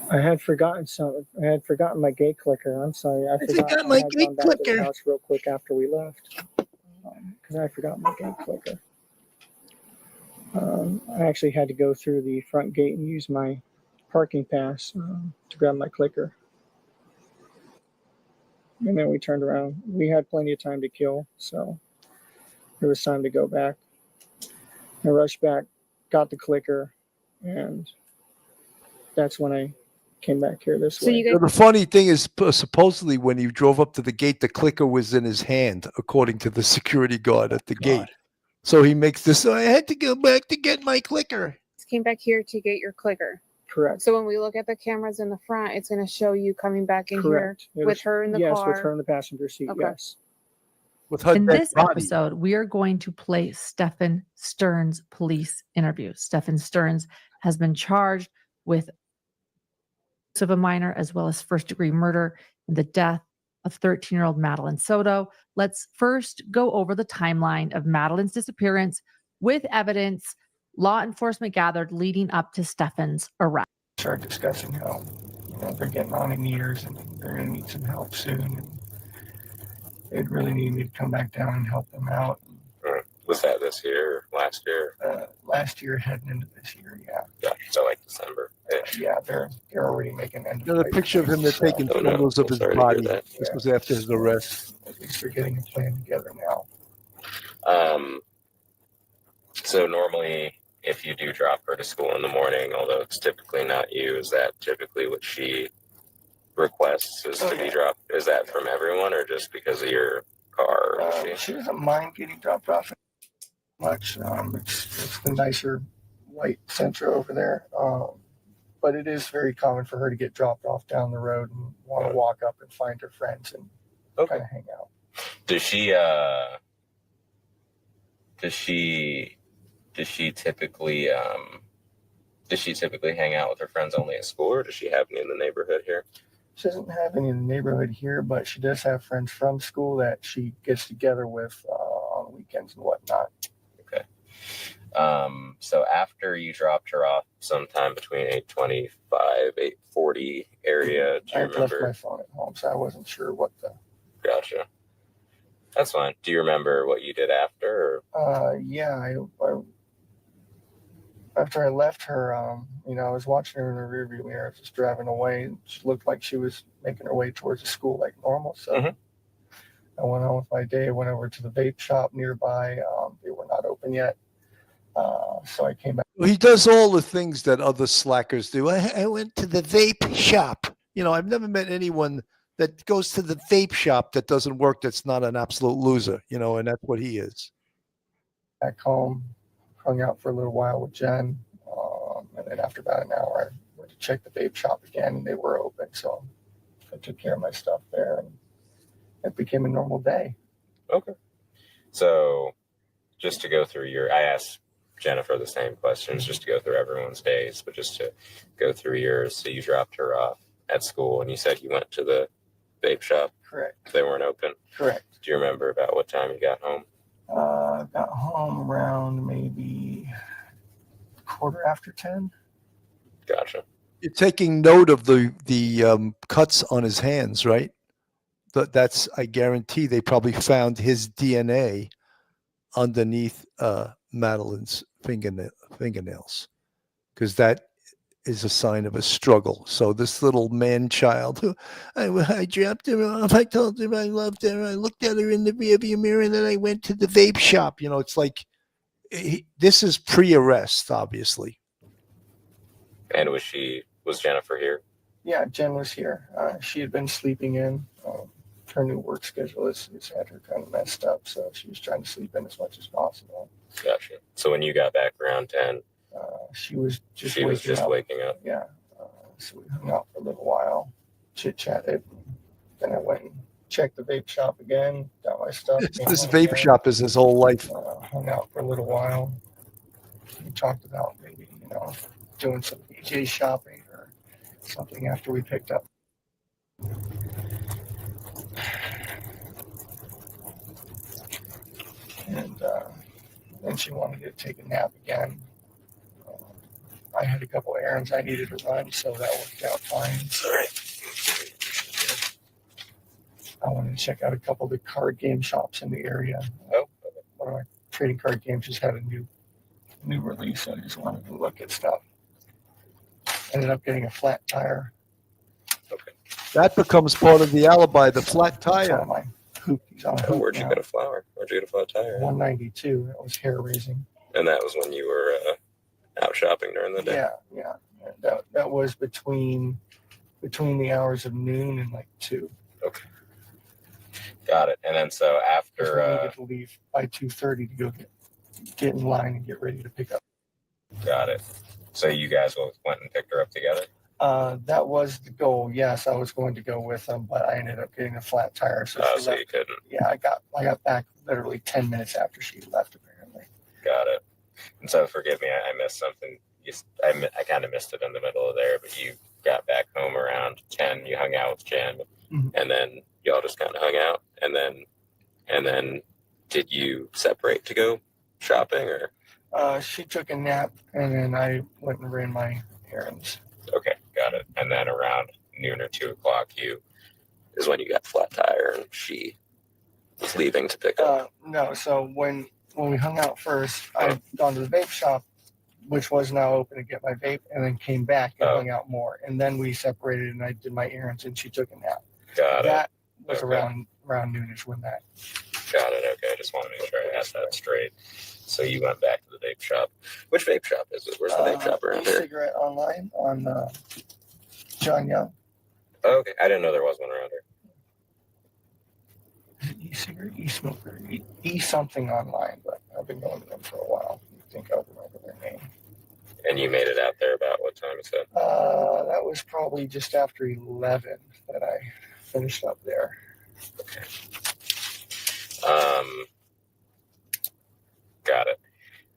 I had forgotten something. I had forgotten my gate clicker. I'm sorry. I forgot my I had gate gone back to clicker. the house real quick after we left because I forgot my gate clicker. I actually had to go through the front gate and use my parking pass to grab my clicker. And then we turned around. We had plenty of time to kill, so there was time to go back. I rushed back, got the clicker, and that's when I came back here this way. The funny thing is, supposedly when he drove up to the gate, the clicker was in his hand, according to the security guard at the gate. So he makes this, I had to go back to get my clicker. Came back here to get your clicker. Correct. So when we look at the cameras in the front, it's going to show you coming back in Correct. here with her in the car. Yes, with her in the passenger seat, Okay. yes. With her In dead this body. episode, we are going to play Stephan Stern's police interview. Stephan Stearns has been charged with of a minor as well as first-degree murder in the death of 13-year-old Madeline Soto. Let's first go over the timeline of Madeline's disappearance with evidence law enforcement gathered leading up to Stephan's arrest. Start discussing how they're getting on in years and they're going to need some help soon. And they'd really need me to come back down and help them out. Was that this year or last year? Last year heading into this year, yeah. Yeah, so like December. Yeah, they're already making end. The picture of him, they're taking photos of his body. This was after his arrest. At least they're getting a plan together now. So normally, if you do drop her to school in the morning, although it's typically not you, is that typically what she requests is to be dropped? Is that from everyone or just because of your car? She doesn't mind getting dropped off much. It's the nicer white Sentra over there. But it is very common for her to get dropped off down the road and want to walk up and find her friends and kind of hang out. Does she typically hang out with her friends only at school, or does she have any in the neighborhood here? She doesn't have any in the neighborhood here, but she does have friends from school that she gets together with on weekends and whatnot. Okay. So after you dropped her off sometime between 8:25, 8:40 area, do you I remember? left my phone at home, so I wasn't sure what the... Gotcha. That's fine. Do you remember what you did after? Yeah, after I left her, I was watching her in the rearview mirror, just driving away. She looked like she was making her way towards the school like normal. So I went on with my day. I went over to the vape shop nearby. They were not open yet. So I came back. He does all the things that other slackers do. I went to the vape shop. I've never met anyone that goes to the vape shop that doesn't work, that's not an absolute loser, and that's what he is. Back home, hung out for a little while with Jen, and then after about an hour, I went to check the vape shop again, and they were open, so I took care of my stuff there, and it became a normal day. Okay. So just to go through I asked Jennifer the same questions, just to go through everyone's days, but just to go through yours. So you dropped her off at school, and you said you went to the vape shop. Correct. They weren't open. Correct. Do you remember about what time you got home? Got home around maybe 10:15. Gotcha. You're taking note of the cuts on his hands, right? That's, I guarantee they probably found his DNA underneath Madeline's fingernails, because that is a sign of a struggle. So this little man-child, I dropped her off, I told her I loved her, I looked at her in the rearview mirror, and then I went to the vape shop. It's like, this is pre-arrest, obviously. And was Jennifer here? Yeah, Jen was here. She had been sleeping in. Her new work schedule has had her kind of messed up, so she was trying to sleep in as much as possible. Gotcha. So when you got back around 10, she was just waking up. Yeah. So we hung out for a little while, chit-chatted. Then I went and checked the vape shop again, got my stuff. This vape shop is his whole life. Hung out for a little while. We talked about maybe, doing some DJ shopping or something after we picked up. And then she wanted to take a nap again. I had a couple errands I needed to run, so that worked out fine. All right. I wanted to check out a couple of the card game shops in the area. Oh. One of my trading card games just had a new release, so I just wanted to look at stuff. Ended up getting a flat tire. Okay. That becomes part of the alibi, the flat He's tire. on my hoop. He's on a Oh, hoop where'd you now. get a flower? Where'd you get a flat tire? 192. That was hair raising. And that was when you were out shopping during the day? Yeah. That was between the hours of noon and like 2. Okay. Got it. And then so Because after... we needed to leave by 2:30 to go get in line and get ready to pick up. Got it. So you guys went and picked her up together? That was the goal. Yes, I was going to go with them, but I ended up getting a flat tire. So, So you couldn't. Yeah, I got back literally 10 minutes after she left, apparently. Got it. And so forgive me, I missed something. I kind of missed it in the middle of there, but you got back home around 10. You hung out with Jen, and then y'all just kind of hung out. And then did you separate to go shopping, or? She took a nap, and then I went and ran my errands. Okay, got it. And then around noon or 2 o'clock, is when you got flat tire, and she was leaving to pick up. No, so when we hung out first, I'd gone to the vape shop, which was now open to get my vape, and then came back and hung out more. And then we separated, and I did my errands, and she took a nap. Got it. That was around noonish when that. Got it. Okay, I just want to make sure I had that straight. So you went back to the vape shop. Which vape shop is it? Where's the vape shop around here? E-cigarette online on John Young. Oh, okay, I didn't know there was one around here. E-cigarette, e-smoker, e-something online, but I've been going to them for a while. I think I'll remember their name. And you made it out there about what time is that? That was probably just after 11 that I finished up there. Okay. Got it.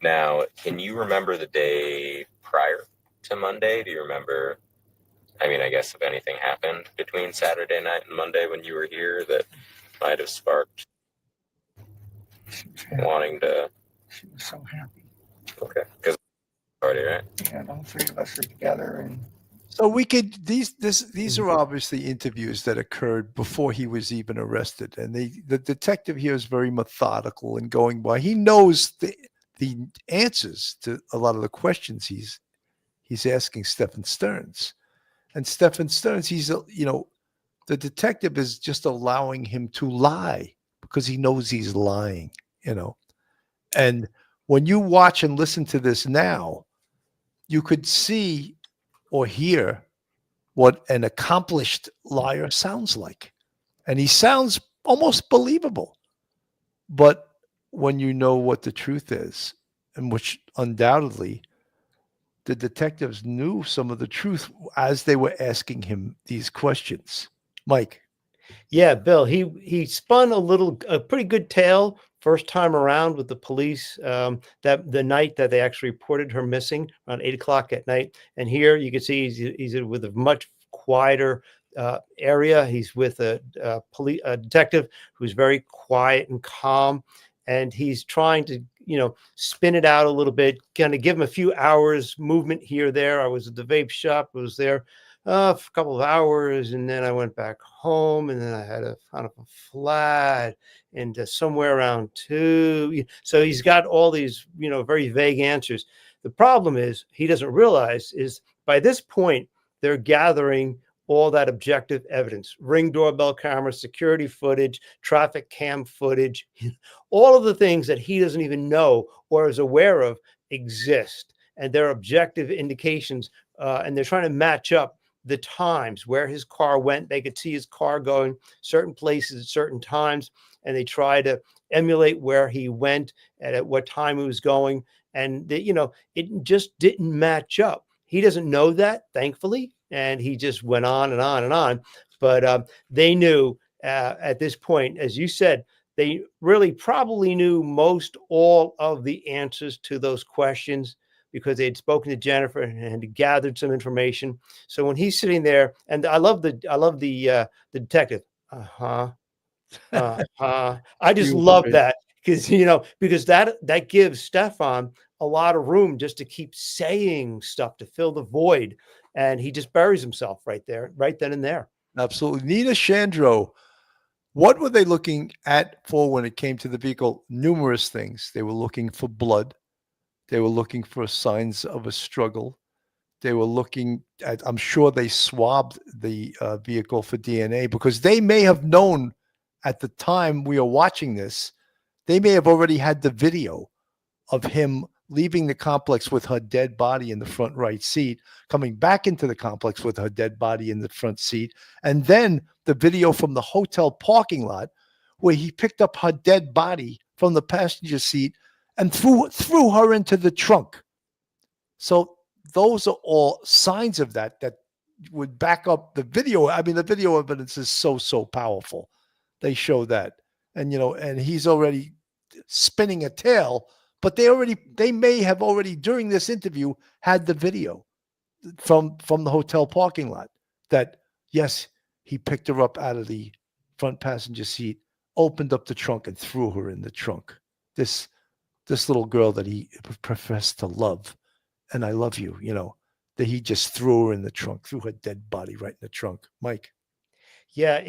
Now, can you remember the day prior to Monday? Do you remember, I guess if anything happened between Saturday night and Monday when you were here that might have sparked wanting to... She was so happy. Okay. Because party, right? Yeah, all three of us are together, and So we could these are obviously interviews that occurred before he was even arrested, and the detective here is very methodical in going by. He knows the answers to a lot of the questions he's asking Stephan Stearns, and Stephan Stearns, the detective is just allowing him to lie because he knows he's lying, and when you watch and listen to this now, you could see or hear what an accomplished liar sounds like. And he sounds almost believable. But when you know what the truth is, and which undoubtedly the detectives knew some of the truth as they were asking him these questions. Mike. Yeah, Bill, he spun a pretty good tale first time around with the police, that the night that they actually reported her missing around 8 o'clock at night. And here you can see he's with a much quieter area. He's with a detective who's very quiet and calm, and he's trying to spin it out a little bit, kind of give him a few hours movement here, there. I was at the vape shop. I was there for a couple of hours, and then I went back home, and then I had a kind of a flat into somewhere around 2. So he's got all these, very vague answers. The problem is he doesn't realize is by this point, they're gathering all that objective evidence, Ring doorbell cameras, security footage, traffic cam footage, all of the things that he doesn't even know or is aware of exist. And they're objective indications, and they're trying to match up the times where his car went. They could see his car going certain places at certain times, and they try to emulate where he went and at what time he was going. And it just didn't match up. He doesn't know that, thankfully, and he just went on and on and on. But they knew at this point, as you said, they really probably knew most all of the answers to those questions because they had spoken to Jennifer and had gathered some information. So when he's sitting there, and I love the detective. I just love that because that gives Stephan a lot of room just to keep saying stuff to fill the void. And he just buries himself right there, right then and there. Absolutely. Nina Chandro, what were they looking at for when it came to the vehicle? Numerous things. They were looking for blood. They were looking for signs of a struggle. They were looking at, I'm sure they swabbed the vehicle for DNA, because they may have known at the time we are watching this, they may have already had the video of him leaving the complex with her dead body in the front right seat, coming back into the complex with her dead body in the front seat, and then the video from the hotel parking lot where he picked up her dead body from the passenger seat and threw her into the trunk. So those are all signs of that would back up the video. I mean, the video evidence is so powerful. They show that. And, and he's already spinning a tale, but they may have already during this interview had the video from the hotel parking lot that, yes, he picked her up out of the front passenger seat, opened up the trunk and threw her in the trunk. This little girl that he professed to love. And I love you, that he just threw her in the trunk, threw her dead body right in the trunk. Mike. Yeah,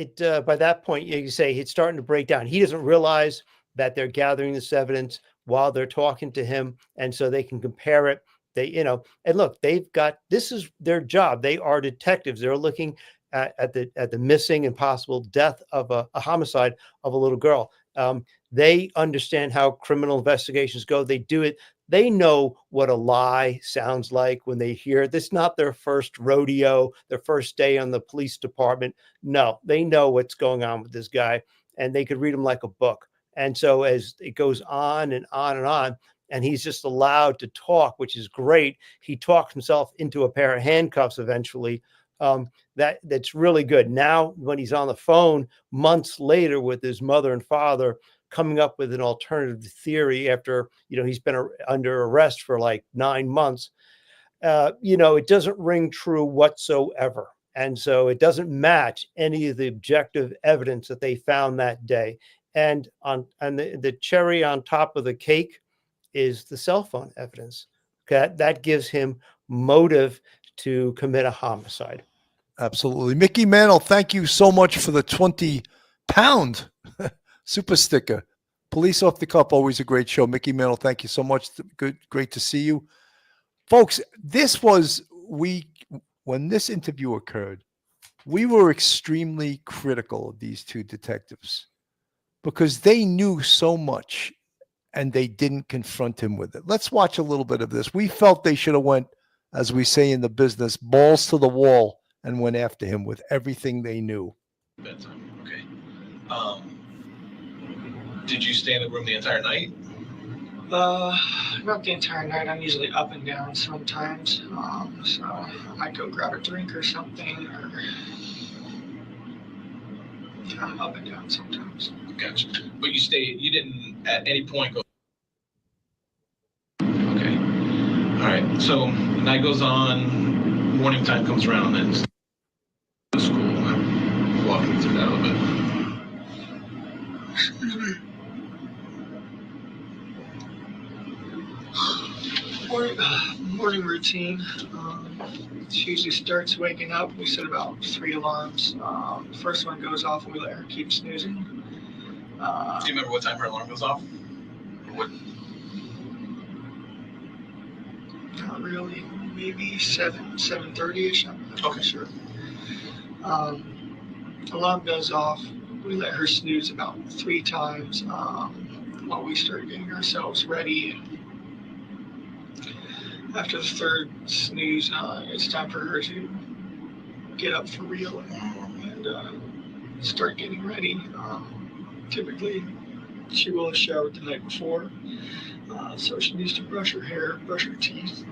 by that point, you say it's starting to break down. He doesn't realize that they're gathering this evidence while they're talking to him. And so they can compare it. And look, this is their job. They are detectives. They're looking at the missing and possible death of a homicide of a little girl. They understand how criminal investigations go. They do it. They know what a lie sounds like when they hear it. This is not their first rodeo, their first day on the police department. No, they know what's going on with this guy, and they could read him like a book. And so as it goes on and on and on, and he's just allowed to talk, which is great. He talks himself into a pair of handcuffs eventually. That's really good. Now, when he's on the phone months later with his mother and father, coming up with an alternative theory after, he's been under arrest for like 9 months, it doesn't ring true whatsoever. And so it doesn't match any of the objective evidence that they found that day. And the cherry on top of the cake is the cell phone evidence. That gives him motive to commit a homicide. Absolutely. Mickey Mantle, thank you so much for the 20-pound super sticker. Police Off the Cuff, always a great show. Mickey Mantle, thank you so much. Great to see you. Folks, when this interview occurred, we were extremely critical of these two detectives because they knew so much and they didn't confront him with it. Let's watch a little bit of this. We felt they should have went, as we say in the business, balls to the wall and went after him with everything they knew. Bedtime. Okay. Did you stay in the room the entire night? Not the entire night. I'm usually up and down sometimes. So I might go grab a drink or something, or I'm up and down sometimes. Gotcha. But you didn't at any point go. Okay. All right. So the night goes on, morning time comes around, and school. I'm walking through that a little bit. Morning routine. She usually starts waking up. We set about 3 alarms. The first one goes off and we let her keep snoozing. Do you remember what time her alarm goes off? Or what? Not really. Maybe 7:30ish. I'm not sure. Alarm goes off. We let her snooze about 3 times while we start getting ourselves ready. After the 3rd snooze, it's time for her to get up for real and start getting ready. Typically, she will have showered the night before, so she needs to brush her hair, brush her teeth,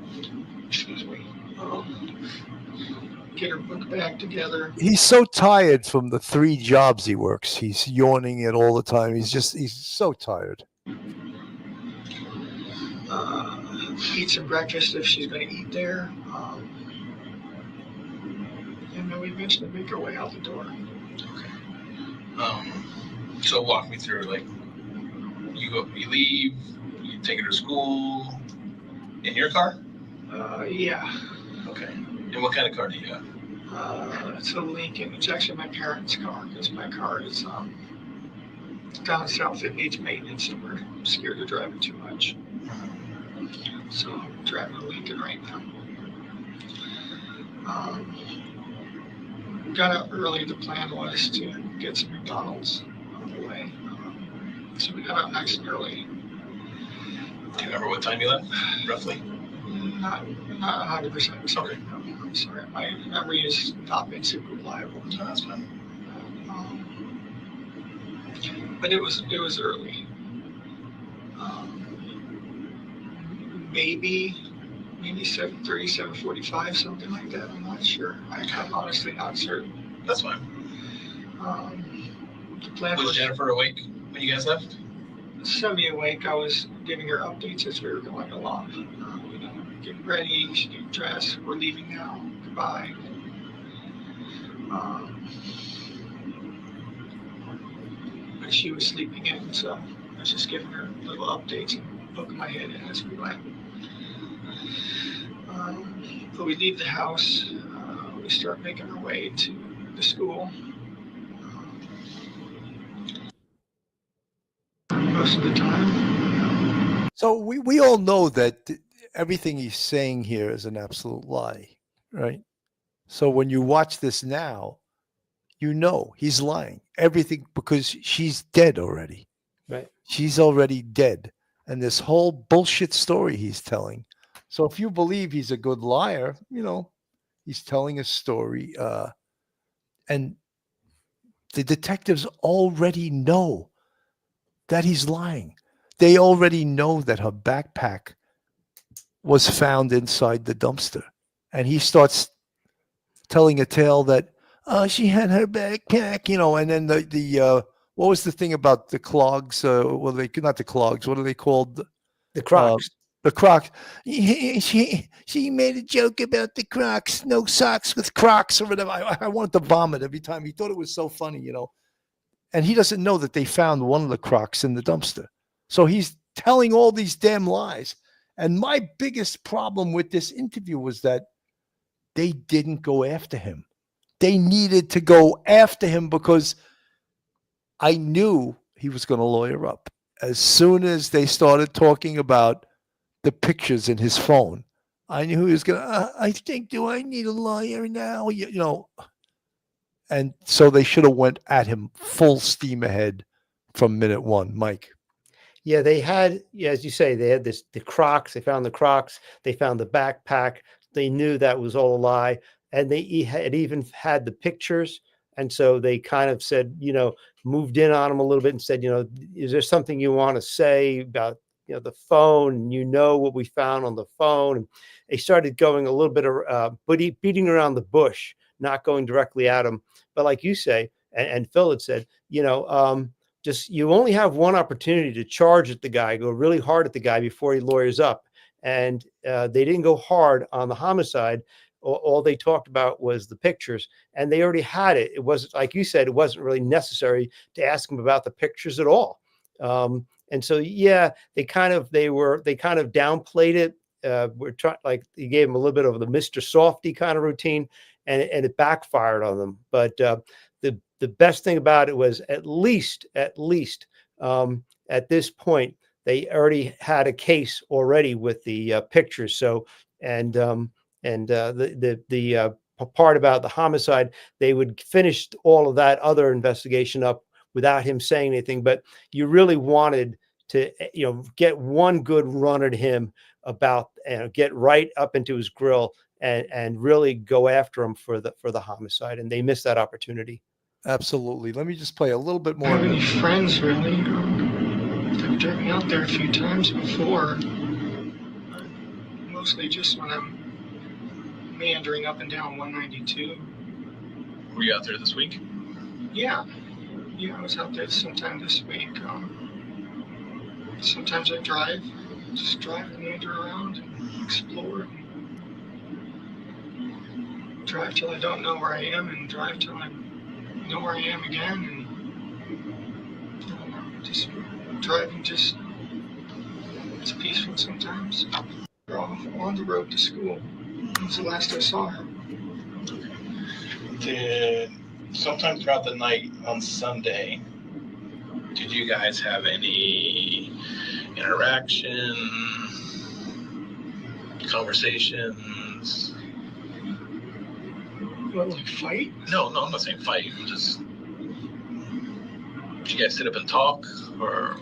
get her book bag together. He's so tired from the 3 jobs he works. He's yawning it all the time. He's so tired. Eat some breakfast if she's going to eat there. And then we eventually make our way out the door. Okay. So walk me through, like, you leave, you take her to school. In your car? Yeah. Okay. And what kind of car do you have? It's a Lincoln. It's actually my parents' car because my car is down south. It needs maintenance, and we're scared to drive it too much. So I'm driving a Lincoln right now. Got up early. The plan was to get some McDonald's on the way. So we got up nice and early. Do you remember what time you left, roughly? Not 100%. Sorry. No, I'm sorry. My memory has not been super reliable. No, that's fine. But it was early. Maybe 7:30, 7:45, something like that. I'm not sure. I'm honestly not certain. That's fine. The plan was Jennifer awake when you guys left? Semi-awake. I was giving her updates as we were going along. Getting ready, getting dressed. We're leaving now. Goodbye. But she was sleeping in, so I was just giving her little updates and poking my head in as we went. But we leave the house. We start making our way to the school. Most of the time. So we all know that everything he's saying here is an absolute lie, right? So when you watch this now, you know he's lying. Everything, because she's dead already. Right. She's already dead. And this whole bullshit story he's telling. So if you believe he's a good liar, he's telling a story. And the detectives already know that he's lying. They already know that her backpack was found inside the dumpster. And he starts telling a tale that she had her backpack, and then the what was the thing about the clogs? Well, not the clogs. What are they called? The Crocs. The Crocs. She made a joke about the Crocs. No socks with Crocs or whatever. I wanted to vomit every time. He thought it was so funny, And he doesn't know that they found one of the Crocs in the dumpster. So he's telling all these damn lies. And my biggest problem with this interview was that they didn't go after him. They needed to go after him because I knew he was going to lawyer up. As soon as they started talking about the pictures in his phone, I knew he was going to, I think, do I need a lawyer now? And so they should have went at him full steam ahead from minute one. Mike. Yeah, they had, as you say, they had the Crocs. They found the Crocs. They found the backpack. They knew that was all a lie. And they had even had the pictures. And so they kind of said, moved in on him a little bit and said, is there something you want to say about, the phone? And what we found on the phone. And they started going a little bit of beating around the bush, not going directly at him. But like you say, and Phil had said, just you only have one opportunity to charge at the guy, go really hard at the guy before he lawyers up. And they didn't go hard on the homicide. All they talked about was the pictures, and they already had it. It wasn't, like you said, it wasn't really necessary to ask him about the pictures at all. And so, yeah, they kind of downplayed it. We're trying, like, you gave him a little bit of the Mr. Softy kind of routine, and it backfired on them. But the best thing about it was at least at this point, they already had a case already with the pictures. So, the part about the homicide, they would finish all of that other investigation up without him saying anything. But you really wanted to, get one good run at him about, get right up into his grill and really go after him for the homicide. And they missed that opportunity. Absolutely. Let me just play a little bit more. I don't have any friends really. I've driven out there a few times before. Mostly just when I'm meandering up and down 192. Were you out there this week? Yeah, I was out there sometime this week. Sometimes I just drive and meander around and explore. Drive till I don't know where I am, and drive till I know where I am again, and just driving. It's peaceful sometimes. on the road to school. That was the last I saw her. Did sometime throughout the night on Sunday, did you guys have any interaction, conversations? What, like fight? No, I'm not saying fight. Just did you guys sit up and talk, or?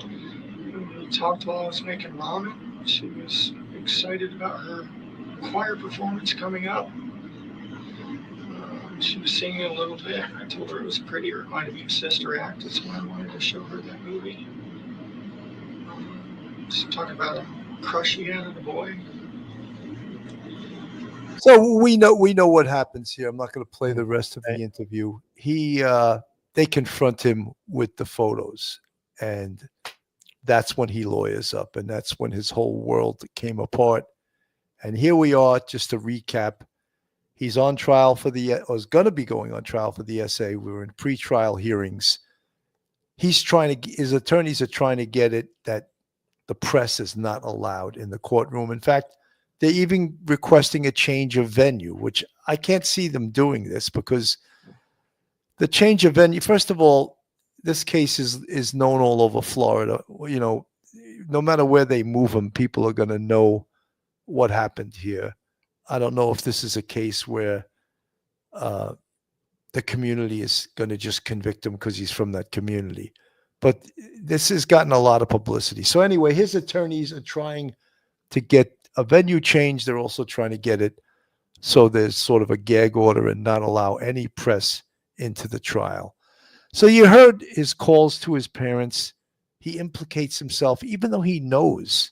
We talked while I was making ramen. She was excited about her choir performance coming up. She was singing a little bit. I told her it was pretty. It reminded me of Sister Act. That's why I wanted to show her that movie. Just talking about a crush she had on the boy. So we know what happens here. I'm not going to play the rest of the interview. They confront him with the photos, and that's when he lawyers up, and that's when his whole world came apart. And here we are, just to recap. He's on trial or is going to be going on trial for the SA. We were in pre-trial hearings. His attorneys are trying to get it that the press is not allowed in the courtroom. In fact, they're even requesting a change of venue, which I can't see them doing this, because the change of venue, first of all, this case is known all over Florida. You know, no matter where they move him, people are going to know what happened here. I don't know if this is a case where the community is going to just convict him because he's from that community. But this has gotten a lot of publicity. So anyway, his attorneys are trying to get a venue change. They're also trying to get it so there's sort of a gag order and not allow any press into the trial. So you heard his calls to his parents. He implicates himself, even though he knows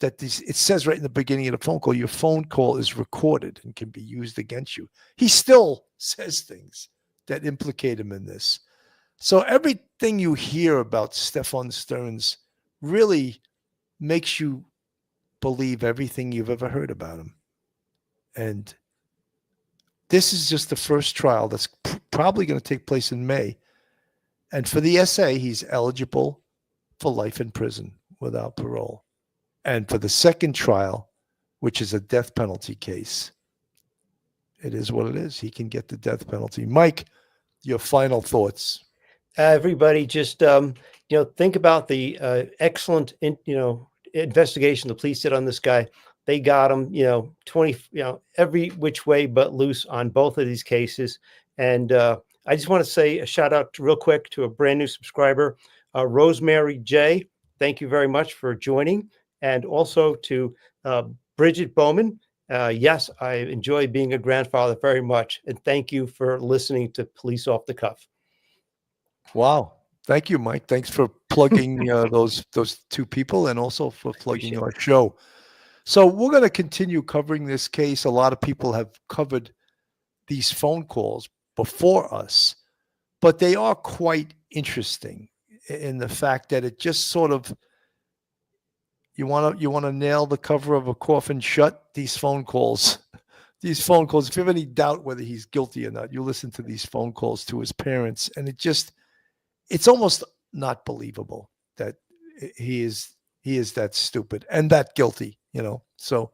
that it says right in the beginning of the phone call, your phone call is recorded and can be used against you. He still says things that implicate him in this. So everything you hear about STEPHAN Stearns really makes you believe everything you've ever heard about him. And this is just the first trial that's probably going to take place in May. And for the SA, he's eligible for life in prison without parole. And for the second trial, which is a death penalty case, it is what it is. He can get the death penalty. Mike, your final thoughts. Everybody just, think about the excellent, investigation the police did on this guy. They got him, every which way but loose on both of these cases. And I just want to say a shout out real quick to a brand new subscriber, Rosemary J. Thank you very much for joining. And also to Bridget Bowman. Yes, I enjoy being a grandfather very much. And thank you for listening to Police Off the Cuff. Wow. Thank you, Mike. Thanks for plugging those two people, and also for plugging our show. So we're going to continue covering this case. A lot of people have covered these phone calls before us, but they are quite interesting in the fact that it just sort of, you want to nail the cover of a coffin shut. These phone calls, if you have any doubt whether he's guilty or not, you listen to these phone calls to his parents, and it's almost not believable that he is that stupid and that guilty, So,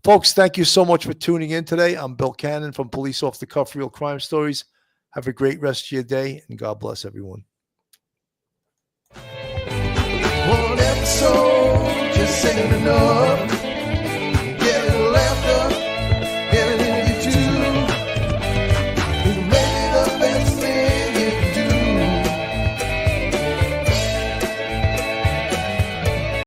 folks, thank you so much for tuning in today. I'm Bill Cannon from Police Off the Cuff Real Crime Stories. Have a great rest of your day, and God bless everyone. One episode